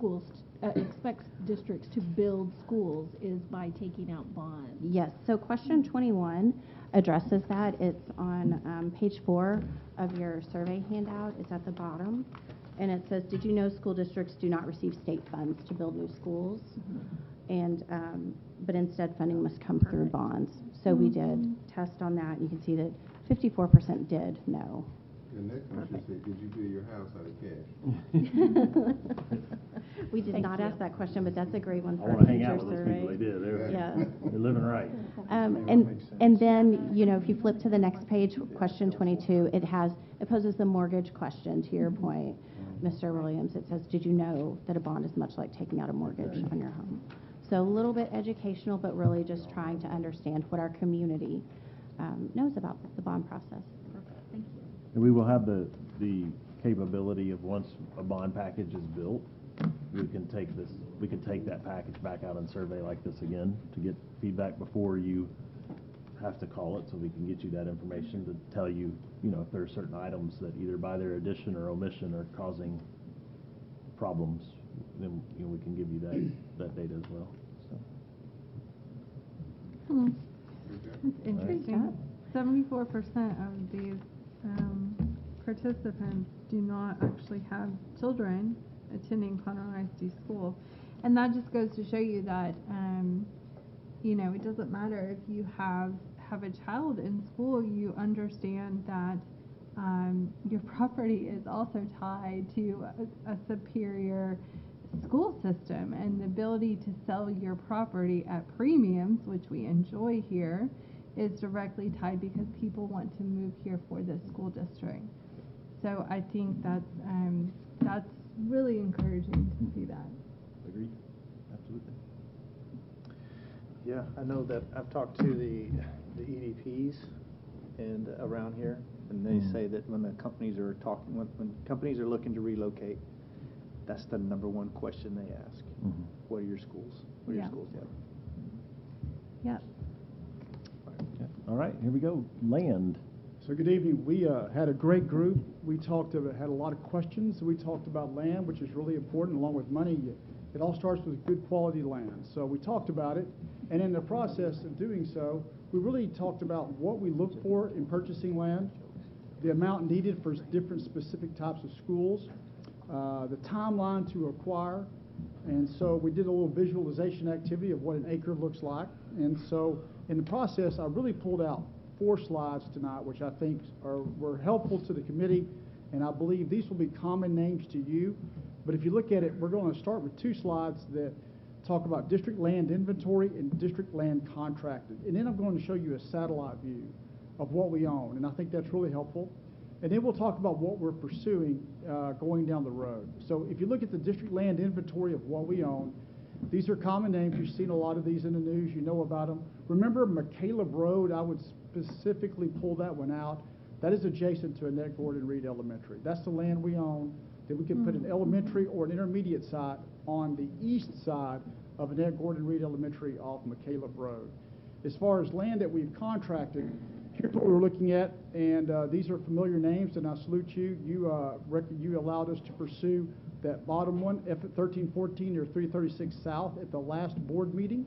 districts to build schools, is by taking out bonds. Yes, so question 21 addresses that. It's on page 4 of your survey handout. It's at the bottom, and it says, did you know school districts do not receive state funds to build new schools? And but instead funding must come through bonds. So we did test on that, and you can see that 54% did know. The next one should say, did you build your house out of cash? We did not ask that question, but that's a great one I for want a to hang future out with those survey. people. They did. Yeah. They're living right. And then, if you flip to the next page, question 22, it poses the mortgage question. To your point, Mr. Williams, it says, did you know that a bond is much like taking out a mortgage on your home? So a little bit educational, but really just trying to understand what our community knows about the bond process. Thank you. And we will have the capability of, once a bond package is built, we can take that package back out and survey like this again to get feedback before you have to call it, so we can get you that information to tell you, if there are certain items that either by their addition or omission are causing problems, then we can give you that data as well. So. That's interesting. 74% of these participants do not actually have children attending Conroe ISD school, and that just goes to show you that it doesn't matter if you have a child in school. You understand that your property is also tied to a superior school system, and the ability to sell your property at premiums, which we enjoy here, is directly tied because people want to move here for this school district. So I think that's really encouraging to see that. Agreed. Absolutely. Yeah, I know that I've talked to the EDPs and around here, and they say that when companies are looking to relocate, that's the number one question they ask. What are your schools? What are your schools doing? Yep. All right, here we go. Land. So good evening. We had a great group. We had a lot of questions. We talked about land, which is really important, along with money. It all starts with good quality land. So we talked about it, and in the process of doing so, we really talked about what we look for in purchasing land, the amount needed for different specific types of schools, the timeline to acquire, and so we did a little visualization activity of what an acre looks like. And so in the process, I really pulled out 4 slides tonight, which I think were helpful to the committee, and I believe these will be common names to you. But if you look at it, we're going to start with 2 slides that talk about district land inventory and district land contracted. And then I'm going to show you a satellite view of what we own, and I think that's really helpful. And then we'll talk about what we're pursuing going down the road. So if you look at the district land inventory of what we own, these are common names. You've seen a lot of these in the news. You know about them. Remember McCaleb Road? I would specifically pull that one out. That is adjacent to Annette Gordon Reed Elementary. That's the land we own that we can put an elementary or an intermediate site on the east side of Annette Gordon Reed Elementary off McCaleb Road. As far as land that we've contracted, here's what we're looking at, and these are familiar names, and I salute you. You allowed us to pursue that bottom one, F 1314 or 336 South, at the last board meeting.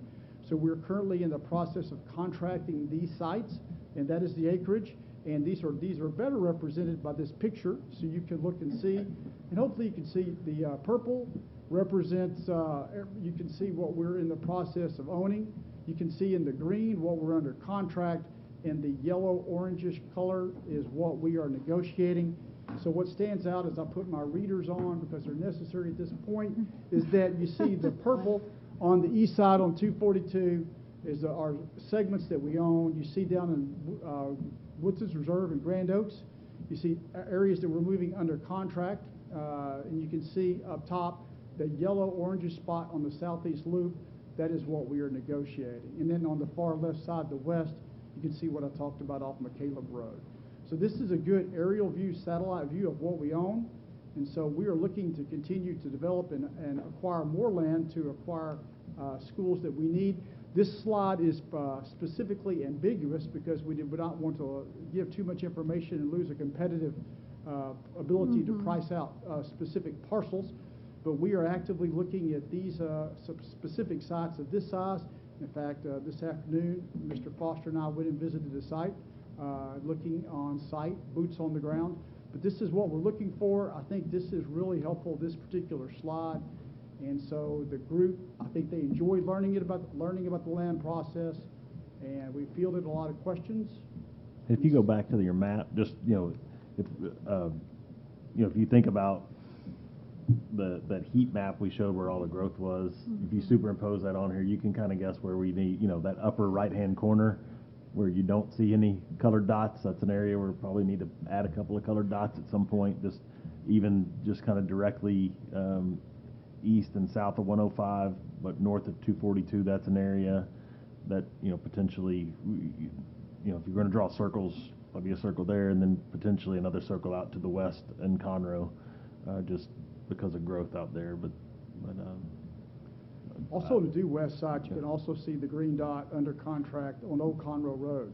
So we're currently in the process of contracting these sites, and that is the acreage. And these are better represented by this picture, so you can look and see. And hopefully you can see the purple represents, you can see what we're in the process of owning. You can see in the green what we're under contract, and the yellow orangish color is what we are negotiating. So what stands out as I put my readers on, because they're necessary at this point, is that you see the purple on the east side on 242 is our segments that we own. You see down in Woods' Reserve and Grand Oaks, you see areas that we're moving under contract, and you can see up top the yellow orangish spot on the southeast loop. That is what we are negotiating. And then on the far left side, the west, you can see what I talked about off McCaleb Road. So this is a good aerial view, satellite view of what we own. And so we are looking to continue to develop and acquire more land to acquire schools that we need. This slide is specifically ambiguous because we would not want to give too much information and lose a competitive ability to price out specific parcels. But we are actively looking at these specific sites of this size. In fact, this afternoon, Mr. Foster and I went and visited the site, looking on site, boots on the ground. But this is what we're looking for. I think this is really helpful, this particular slide. And so the group, I think they enjoyed learning about the land process, and we fielded a lot of questions. If you go back to your map, just if you think about that heat map we showed where all the growth was, if you superimpose that on here, you can kind of guess where we need, that upper right-hand corner where you don't see any colored dots. That's an area where we probably need to add a couple of colored dots at some point, just kind of directly east and south of 105, but north of 242. That's an area that potentially, if you're going to draw circles, there'll be a circle there, and then potentially another circle out to the west in Conroe, just because of growth out there. But also to due west side, you can also see the green dot under contract on Old Conroe Road.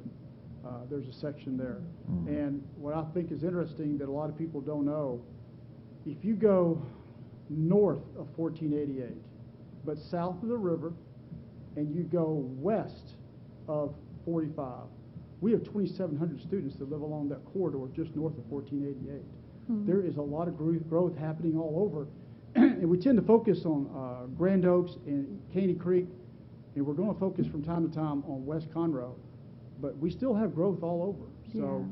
There's a section there. And what I think is interesting that a lot of people don't know, if you go north of 1488, but south of the river, and you go west of 45, we have 2,700 students that live along that corridor just north of 1488. There is a lot of growth happening all over. And we tend to focus on Grand Oaks and Caney Creek, and we're going to focus from time to time on West Conroe. But we still have growth all over. So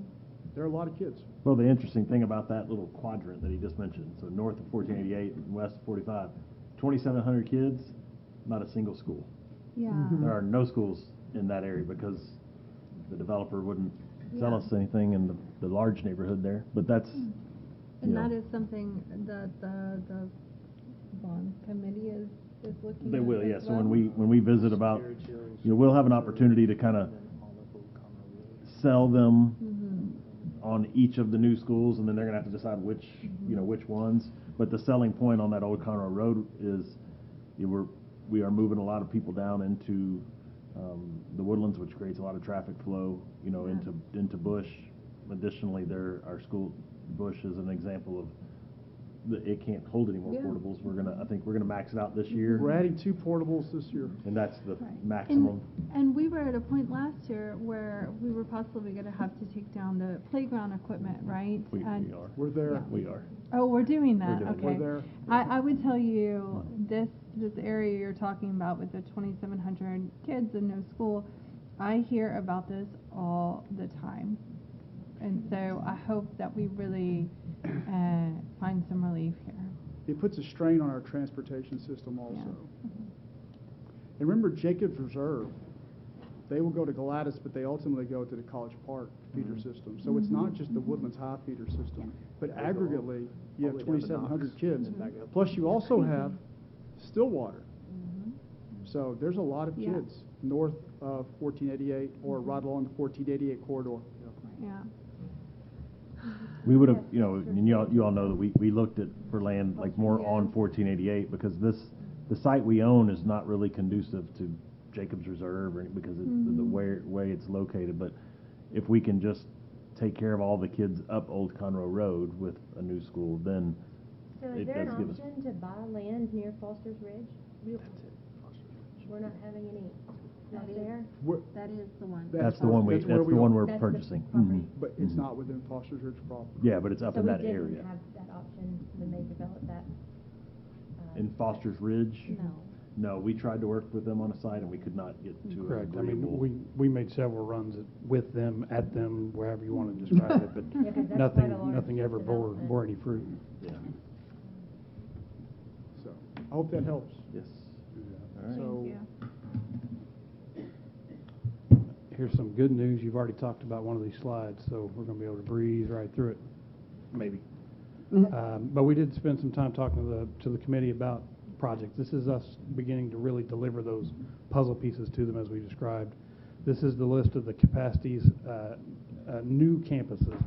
there are a lot of kids. Well, the interesting thing about that little quadrant that he just mentioned, so north of 1488 and west of 45, 2,700 kids, not a single school. Yeah. There are no schools in that area because the developer wouldn't sell us anything in the large neighborhood there. But that's... And that is something that the bond committee is looking at. They will, yes. Well. So when we visit about, we'll have an opportunity to kind of sell them on each of the new schools, and then they're going to have to decide which which ones. But the selling point on that Old Conroe Road is we are moving a lot of people down into the Woodlands, which creates a lot of traffic flow, into Bush. Additionally, our school Bush is an example of it can't hold any more portables. I think we're gonna max it out this year. We're adding 2 portables this year, and that's the maximum. And we were at a point last year where we were possibly going to have to take down the playground equipment, right? We are. We're there. Yeah. We are. Oh, we're doing that. We're doing Okay. We're there. I would tell you this area you're talking about with the 2,700 kids and no school. I hear about this all the time. And so I hope that we really find some relief here. It puts a strain on our transportation system also. And remember Jacobs Reserve, they will go to Gladys, but they ultimately go to the College Park feeder system. So it's not just the Woodlands High feeder system, but aggregately you have 2,700 kids. Plus you also have Stillwater. So there's a lot of kids north of 1488 or right along the 1488 corridor. Yeah. We would have, and you all know that we looked for land like more on 1488 because the site we own is not really conducive to Jacobs Reserve because of the way it's located. But if we can just take care of all the kids up Old Conroe Road with a new school, then So it is there an does give us. option to buy land near Foster's Ridge? We're not having any, not there? That is the one. That's the one that's where we one are. we're That's the purchasing. property. Mhm. But it's not within Foster's Ridge proper. Yeah, but it's up So in we that area. didn't have that option when they developed that? In Foster's Ridge? No. No, we tried to work with them on a site and we could not get to an Correct. I agreeable. mean, we made several runs with them, at them, wherever you want to describe it, but Yeah, 'cause that's quite a large nothing ever development. bore any fruit. Yeah. So, I hope that helps. Yes. All right. So, Here's some good news. You've already talked about one of these slides, so we're going to be able to breeze right through it, maybe. But we did spend some time talking to the committee about projects. This is us beginning to really deliver those puzzle pieces to them as we described. This is the list of the capacities, new campuses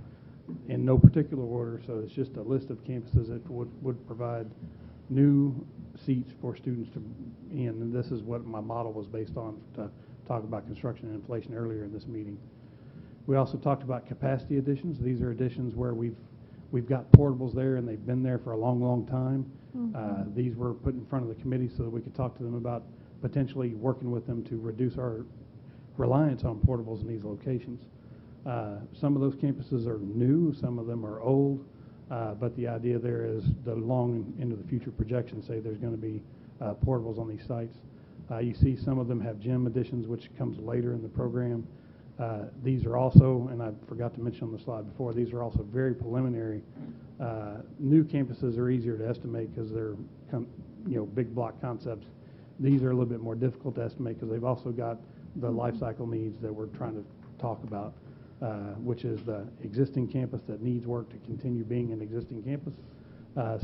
in no particular order, so it's just a list of campuses that would provide new seats for students to in, and this is what my model was based on to talk about construction and inflation earlier in this meeting. We also talked about capacity additions. These are additions where we've got portables there and they've been there for a long, long time. These were put in front of the committee so that we could talk to them about potentially working with them to reduce our reliance on portables in these locations. Some of those campuses are new, some of them are old, but the idea there is the long into the future projections say there's going to be portables on these sites. You see some of them have gym additions, which comes later in the program. These are also, and I forgot to mention on the slide before, these are also very preliminary. New campuses are easier to estimate because they're big block concepts. These are a little bit more difficult to estimate because they've also got the life cycle needs that we're trying to talk about, which is the existing campus that needs work to continue being an existing campus.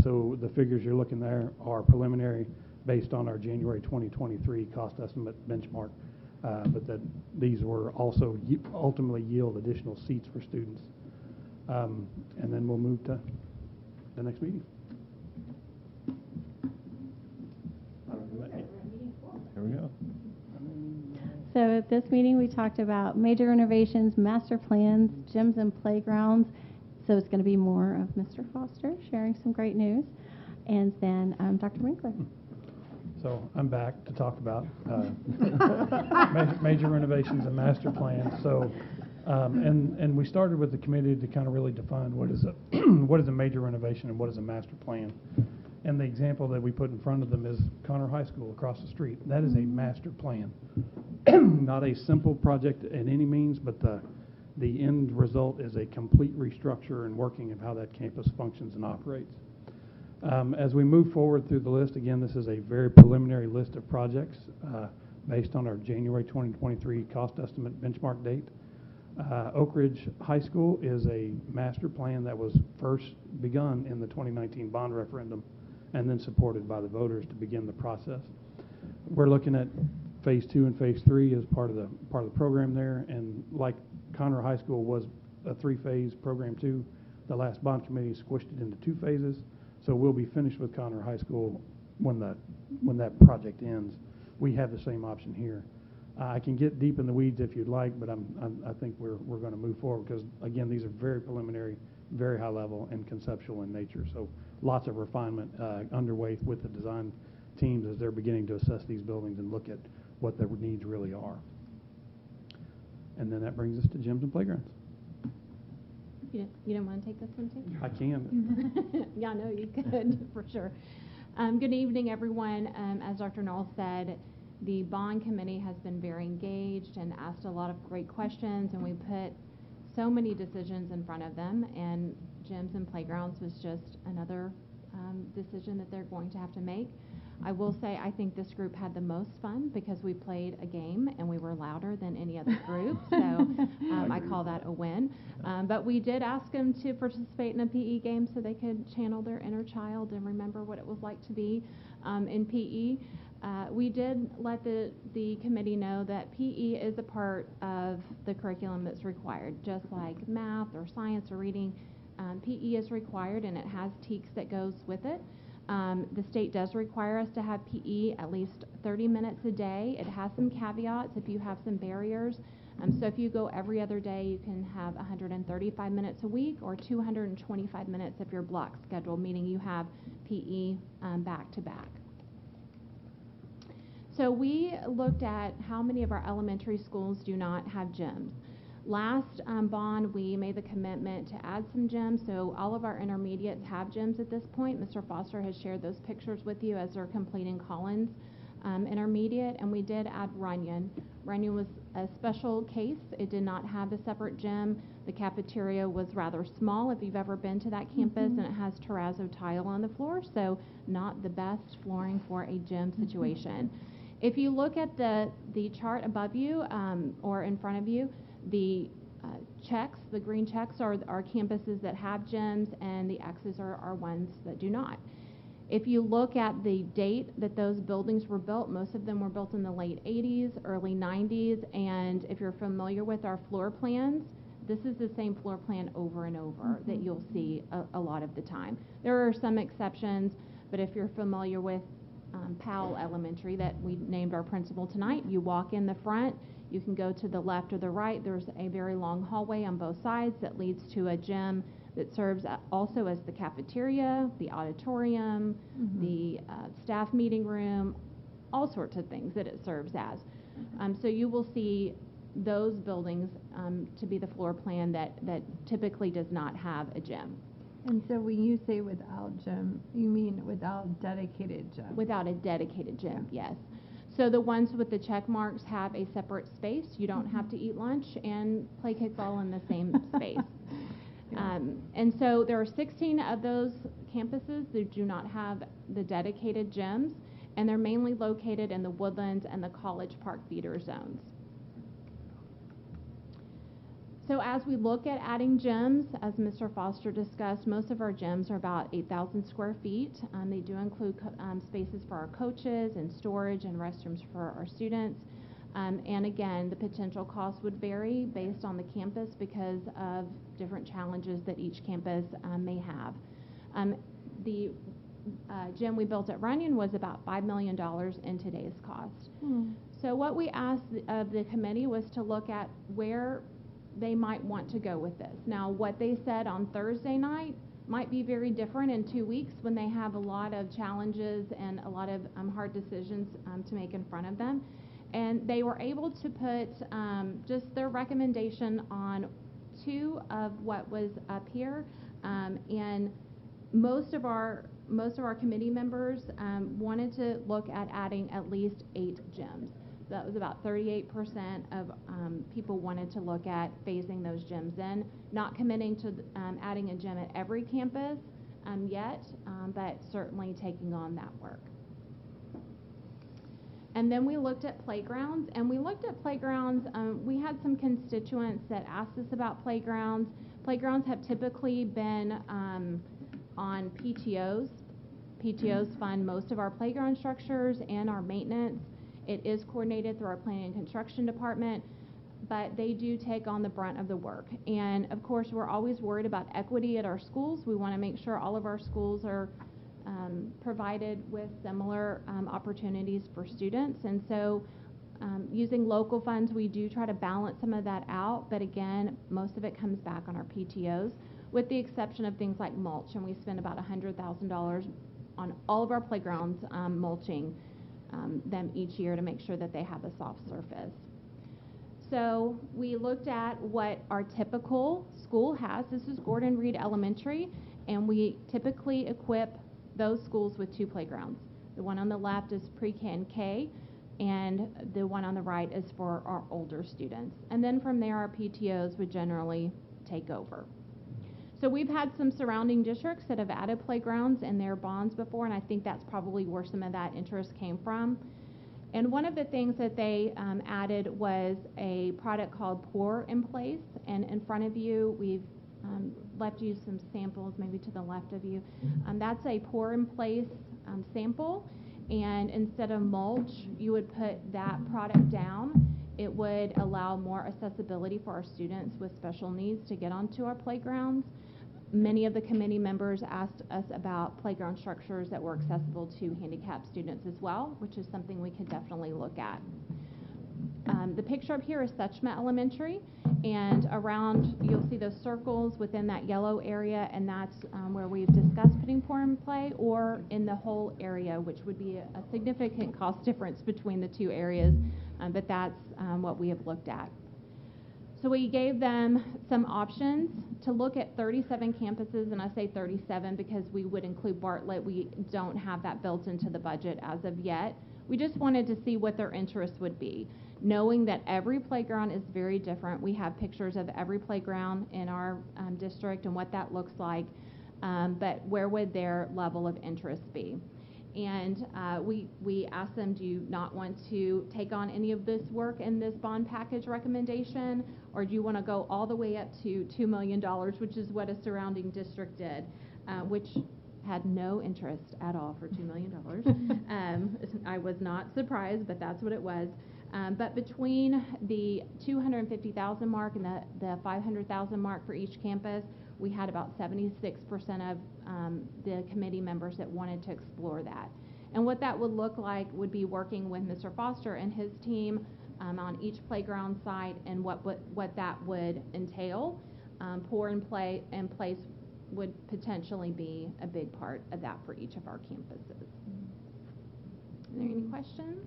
So the figures you're looking there are preliminary based on our January 2023 cost estimate benchmark, but that these were also ultimately yield additional seats for students. And then we'll move to the next meeting. Here we go. So at this meeting, we talked about major renovations, master plans, gyms and playgrounds. So it's going to be more of Mr. Foster sharing some great news. And then Dr. Winkler. So I'm back to talk about major renovations and master plans. So, and we started with the committee to kind of really define what is a major renovation and what is a master plan. And the example that we put in front of them is Conroe High School across the street. That is a master plan, not a simple project in any means, but the end result is a complete restructure and working of how that campus functions and operates. As we move forward through the list, again, this is a very preliminary list of projects based on our January 2023 cost estimate benchmark date. Oak Ridge High School is a master plan that was first begun in the 2019 bond referendum and then supported by the voters to begin the process. We're looking at phase 2 and phase 3 as part of the program there, and like Conroe High School was a 3-phase program too, the last bond committee squished it into 2 phases. So we'll be finished with Conroe High School when that project ends. We have the same option here. I can get deep in the weeds if you'd like, but I think we're going to move forward because again these are very preliminary, very high level and conceptual in nature. So lots of refinement underway with the design teams as they're beginning to assess these buildings and look at what their needs really are. And then that brings us to gyms and playgrounds. You don't want to take this one too? I can. Yeah, no, you could, for sure. Good evening, everyone. As Dr. Knoll said, the bond committee has been very engaged and asked a lot of great questions, and we put so many decisions in front of them, and gyms and playgrounds was just another decision that they're going to have to make. I will say I think this group had the most fun because we played a game and we were louder than any other group, so I call that a win. But we did ask them to participate in a PE game so they could channel their inner child and remember what it was like to be in PE. We did let the committee know that PE is a part of the curriculum that's required, just like math or science or reading. PE is required and it has TEKS that goes with it. The state does require us to have PE at least 30 minutes a day. It has some caveats if you have some barriers. So if you go every other day, you can have 135 minutes a week or 225 minutes if you're block scheduled, meaning you have PE back to back. So we looked at how many of our elementary schools do not have gyms. Last bond, we made the commitment to add some gyms, so all of our intermediates have gyms at this point. Mr. Foster has shared those pictures with you as they're completing Collins Intermediate, and we did add Runyon. Runyon was a special case. It did not have a separate gym. The cafeteria was rather small, if you've ever been to that campus, and it has terrazzo tile on the floor, so not the best flooring for a gym situation. If you look at the chart above you or in front of you, the checks, the green checks are campuses that have gyms, and the X's are ones that do not. If you look at the date that those buildings were built, most of them were built in the late 80s, early 90s, and if you're familiar with our floor plans, this is the same floor plan over and over that you'll see a lot of the time. There are some exceptions, but if you're familiar with Powell Elementary that we named our principal tonight, you walk in the front, you can go to the left or the right. There's a very long hallway on both sides that leads to a gym that serves also as the cafeteria, the auditorium, the staff meeting room, all sorts of things that it serves as. So you will see those buildings to be the floor plan that typically does not have a gym. And so when you say without gym, you mean without dedicated gym? Without a dedicated gym, yes. So the ones with the check marks have a separate space. You don't have to eat lunch and play kickball in the same space. And so there are 16 of those campuses that do not have the dedicated gyms, and they're mainly located in the Woodlands and the College Park feeder zones. So as we look at adding gyms, as Mr. Foster discussed, most of our gyms are about 8,000 square feet. They do include spaces for our coaches and storage and restrooms for our students. And again, the potential cost would vary based on the campus because of different challenges that each campus may have. The gym we built at Runyon was about $5 million in today's cost. So what we asked of the committee was to look at where they might want to go with this. Now, what they said on Thursday night might be very different in 2 weeks when they have a lot of challenges and a lot of hard decisions to make in front of them. And they were able to put just their recommendation on 2 of what was up here. And most of our committee members wanted to look at adding at least 8 gyms. That was about 38% of people wanted to look at phasing those gyms in, not committing to adding a gym at every campus yet, but certainly taking on that work. And then we looked at playgrounds, we had some constituents that asked us about playgrounds. Playgrounds have typically been on PTOs. PTOs fund most of our playground structures and our maintenance. It is coordinated through our planning and construction department, but they do take on the brunt of the work. And of course, we're always worried about equity at our schools. We want to make sure all of our schools are provided with similar opportunities for students. And so using local funds, we do try to balance some of that out, but again, most of it comes back on our PTOs, with the exception of things like mulch, and we spend about $100,000 on all of our playgrounds mulching them each year to make sure that they have a soft surface. So we looked at what our typical school has. This is Gordon Reed Elementary, and we typically equip those schools with 2 playgrounds. The one on the left is pre-K and K, and the one on the right is for our older students. And then from there, our PTOs would generally take over. So we've had some surrounding districts that have added playgrounds in their bonds before, and I think that's probably where some of that interest came from. And one of the things that they added was a product called Pour in Place. And in front of you, we've left you some samples, maybe to the left of you. That's a Pour in Place sample. And instead of mulch, you would put that product down. It would allow more accessibility for our students with special needs to get onto our playgrounds. Many of the committee members asked us about playground structures that were accessible to handicapped students as well, which is something we could definitely look at. the picture up here is Suchma Elementary, and around, you'll see those circles within that yellow area, and that's where we've discussed putting pour and play, or in the whole area, which would be a significant cost difference between the two areas, but that's what we have looked at. So we gave them some options to look at 37 campuses, and I say 37 because we would include Bartlett. We don't have that built into the budget as of yet. We just wanted to see what their interest would be. Knowing that every playground is very different. We have pictures of every playground in our district and what that looks like, but where would their level of interest be? And we asked them, do you not want to take on any of this work in this bond package recommendation, or do you want to go all the way up to $2 million, which is what a surrounding district did, which had no interest at all for $2 million. I was not surprised, but that's what it was. But between the 250,000 mark and the 500,000 mark for each campus, we had about 76% of the committee members that wanted to explore that. And what that would look like would be working with Mr. Foster and his team on each playground site, and what that would entail. Pour and play and place would potentially be a big part of that for each of our campuses. Are there any questions?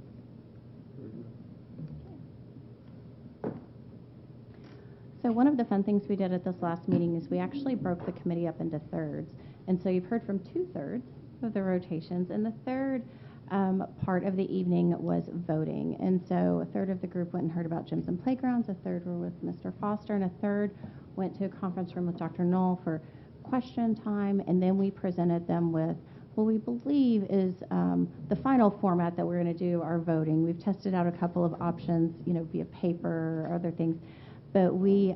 So one of the fun things we did at this last meeting is we actually broke the committee up into thirds. And so you've heard from 2/3 of the rotations, and the third part of the evening was voting. And so a third of the group went and heard about gyms and playgrounds, a third were with Mr. Foster, and a third went to a conference room with Dr. Knoll for question time, and then we presented them with what we believe is the final format that we're going to do our voting. We've tested out a couple of options, via paper or other things. But we,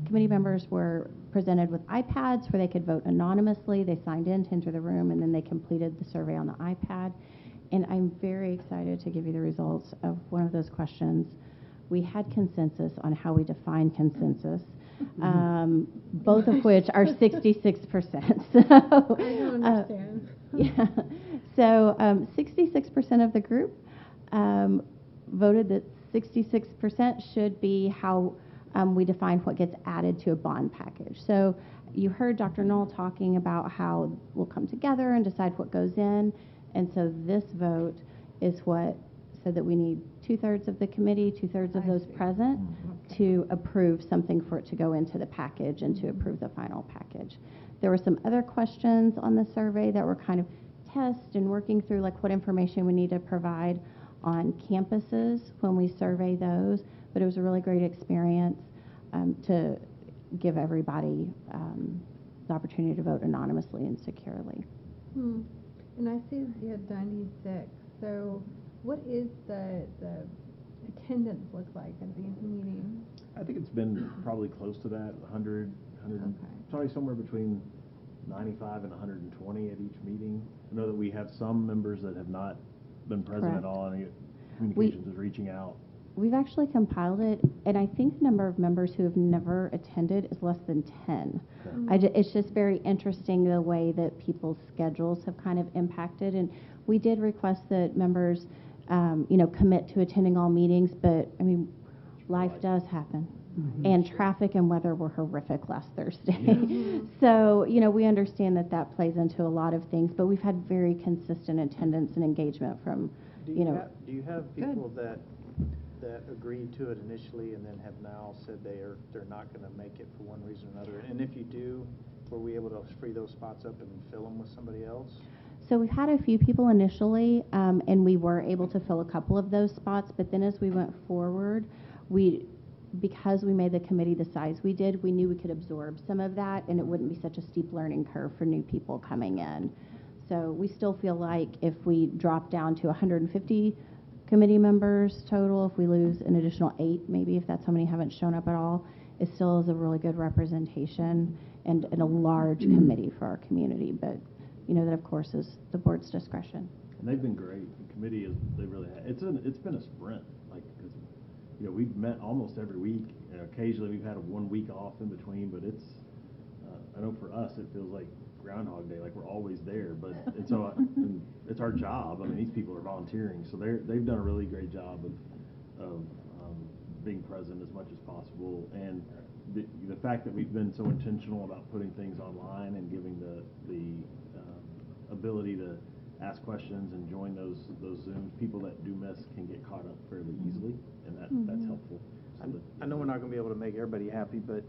committee members were presented with iPads where they could vote anonymously. They signed in to enter the room, and then they completed the survey on the iPad. And I'm very excited to give you the results of one of those questions. We had consensus on how we define consensus, both of which are 66%. So, I don't understand. Yeah. So 66% of the group voted that 66% should be how we define what gets added to a bond package. So you heard Dr. Knoll talking about how we'll come together and decide what goes in. And so this vote is what said that we need 2/3 of the committee, 2/3 of those present to approve something for it to go into the package and to approve the final package. There were some other questions on the survey that were kind of test and working through, like what information we need to provide on campuses when we survey those. But it was a really great experience to give everybody the opportunity to vote anonymously and securely. And I see you had 96. So what is the attendance look like at these meetings? I think it's been probably close to that, 100, probably somewhere between 95 and 120 at each meeting. I know that we have some members that have not been present at all, and communications is reaching out. We've actually compiled it, and I think the number of members who have never attended is less than 10. It's just very interesting the way that people's schedules have kind of impacted, and we did request that members, commit to attending all meetings, but, life does happen. And traffic and weather were horrific last Thursday. So, we understand that plays into a lot of things, but we've had very consistent attendance and engagement from, Do you have people that agreed to it initially and then have now said they're not going to make it for one reason or another? And if you do, were we able to free those spots up and fill them with somebody else? So we've had a few people initially, and we were able to fill a couple of those spots, but then as we went forward, because we made the committee the size we did, we knew we could absorb some of that, and it wouldn't be such a steep learning curve for new people coming in. So we still feel like if we drop down to 150 committee members total, if we lose an additional 8, maybe if that's how many haven't shown up at all, it still is a really good representation and a large committee for our community. But that of course is the board's discretion. And they've been great. The committee they really have. It's been a sprint, we've met almost every week. Occasionally we've had 1 week off in between, but it's I know for us it feels like Groundhog Day, like we're always there. But and it's our job. These people are volunteering, so they've done a really great job of being present as much as possible. And the fact that we've been so intentional about putting things online and giving the ability to ask questions and join those Zooms, people that do miss can get caught up fairly easily, and that's helpful. So I know we're not going to be able to make everybody happy, but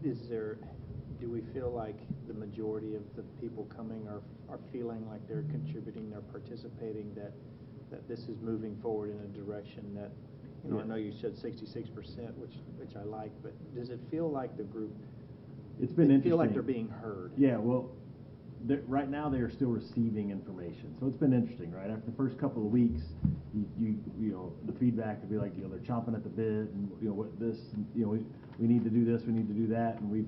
do we feel like the majority of the people coming are feeling like they're contributing, they're participating, that this is moving forward in a direction that, I know you said 66%, which I like, but does it feel like the group, it's been interesting. Feel like they're being heard? Yeah, well, right now they are still receiving information, so it's been interesting, right? After the first couple of weeks, you know, the feedback would be like, they're chomping at the bit, and what this, we need to do this, we need to do that, and we've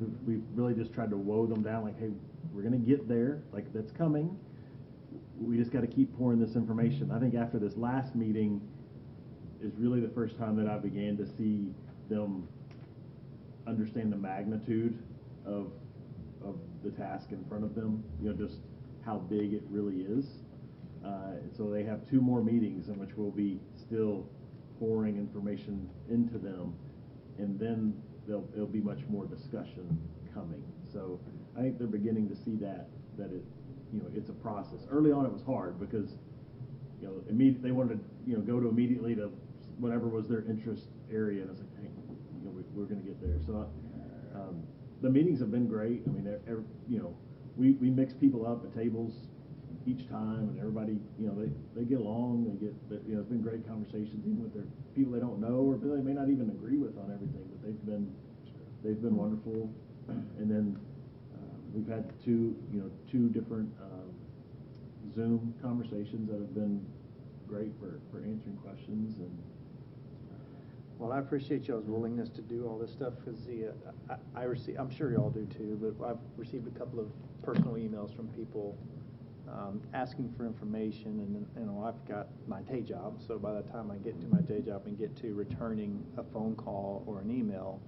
really just tried to woe them down, like, hey, we're going to get there, like, that's coming. We just got to keep pouring this information. I think after this last meeting is really the first time that I began to see them understand the magnitude of the task in front of them, just how big it really is. So they have 2 more meetings in which we'll be still pouring information into them, and then there'll be much more discussion coming. So I think they're beginning to see that it, it's a process. Early on it was hard because, they wanted to, go to immediately to whatever was their interest area, and I was like, hey, we're going to get there. So the meetings have been great. I mean, we mix people up at tables each time, and everybody, they get along. It's been great conversations, even with their people they don't know or they may not even agree with on everything, but they've been wonderful. And then we've had two different Zoom conversations that have been great for answering questions. And well, I appreciate y'all's willingness to do all this stuff, because I'm sure y'all do too, but I've received a couple of personal emails from people asking for information, and I've got my day job, so by the time I get to my day job and get to returning a phone call or an email,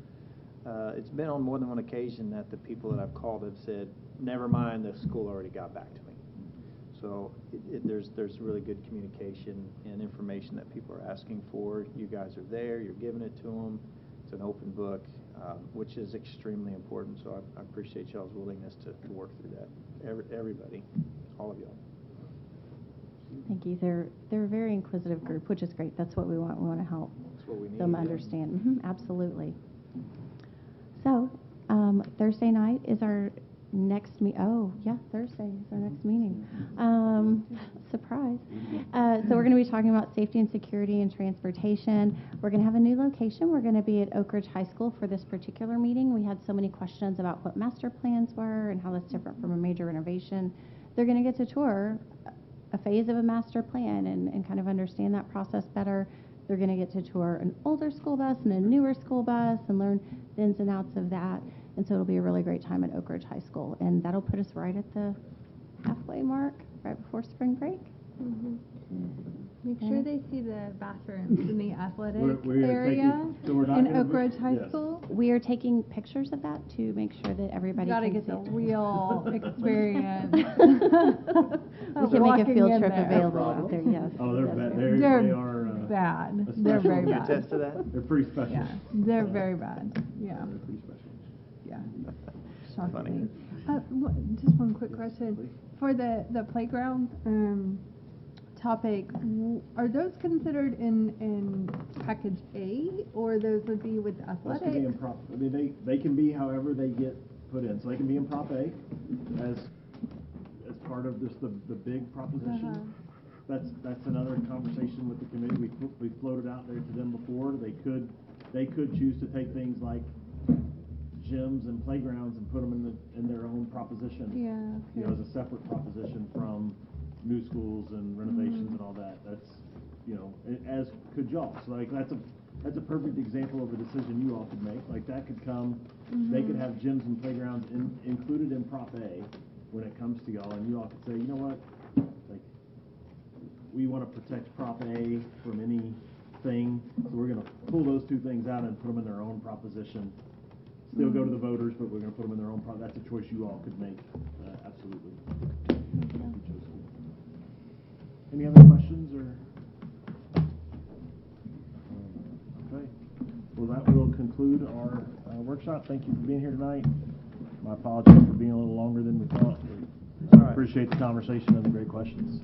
it's been on more than one occasion that the people that I've called have said, never mind, the school already got back to me. So there's really good communication and information that people are asking for. You guys are there, you're giving it to them. It's an open book, which is extremely important. So I appreciate y'all's willingness to work through that. Everybody, all of y'all. Thank you. They're a very inquisitive group, which is great. That's what we want. We want to help That's what we need, them understand. Absolutely. So Thursday night is our next Thursday is our next meeting. Surprise. So we're going to be talking about safety and security and transportation. We're going to have a new location. We're going to be at Oak Ridge High School for this particular meeting. We had so many questions about what master plans were and how that's different from a major renovation. They're going to get to tour a phase of a master plan and kind of understand that process better. They're going to get to tour an older school bus and a newer school bus and learn the ins and outs of that. And so it'll be a really great time at Oak Ridge High School. And that'll put us right at the halfway mark, right before spring break. Mm-hmm. Make sure they see the bathrooms in the athletic we're area in Oak Ridge High School. We are taking pictures of that to make sure that everybody Gotta can get see the it. real experience. We can make a field trip available out there, yes. Oh, they're bad. They are bad. They're very bad. You attest to that? They're pretty special. Yeah, they're very bad. Yeah. They're pretty special. Yeah. Funny. Just one quick question. For the playground topic, are those considered in package A, or those would be with athletics? Those can be in prop. I mean, they can be however they get put in. So they can be in prop A as part of this the big proposition. That's another conversation with the committee. We floated out there to them before. They could choose to take things like gyms and playgrounds and put them in their own proposition. Yeah. Okay. As a separate proposition from new schools and renovations and all that. That's as could y'all. So like that's a perfect example of a decision you all could make. Like that could come. They could have gyms and playgrounds included in Prop A when it comes to y'all, and you all could say, you know what, like we want to protect Prop A from anything, so we're going to pull those two things out and put them in their own proposition. Still go to the voters, but we're going to put them in their own. That's a choice you all could make. Absolutely. Any other questions or? Okay. conclude our workshop. Thank you for being here tonight. My apologies for being a little longer than we thought. All right. Appreciate the conversation and the great questions.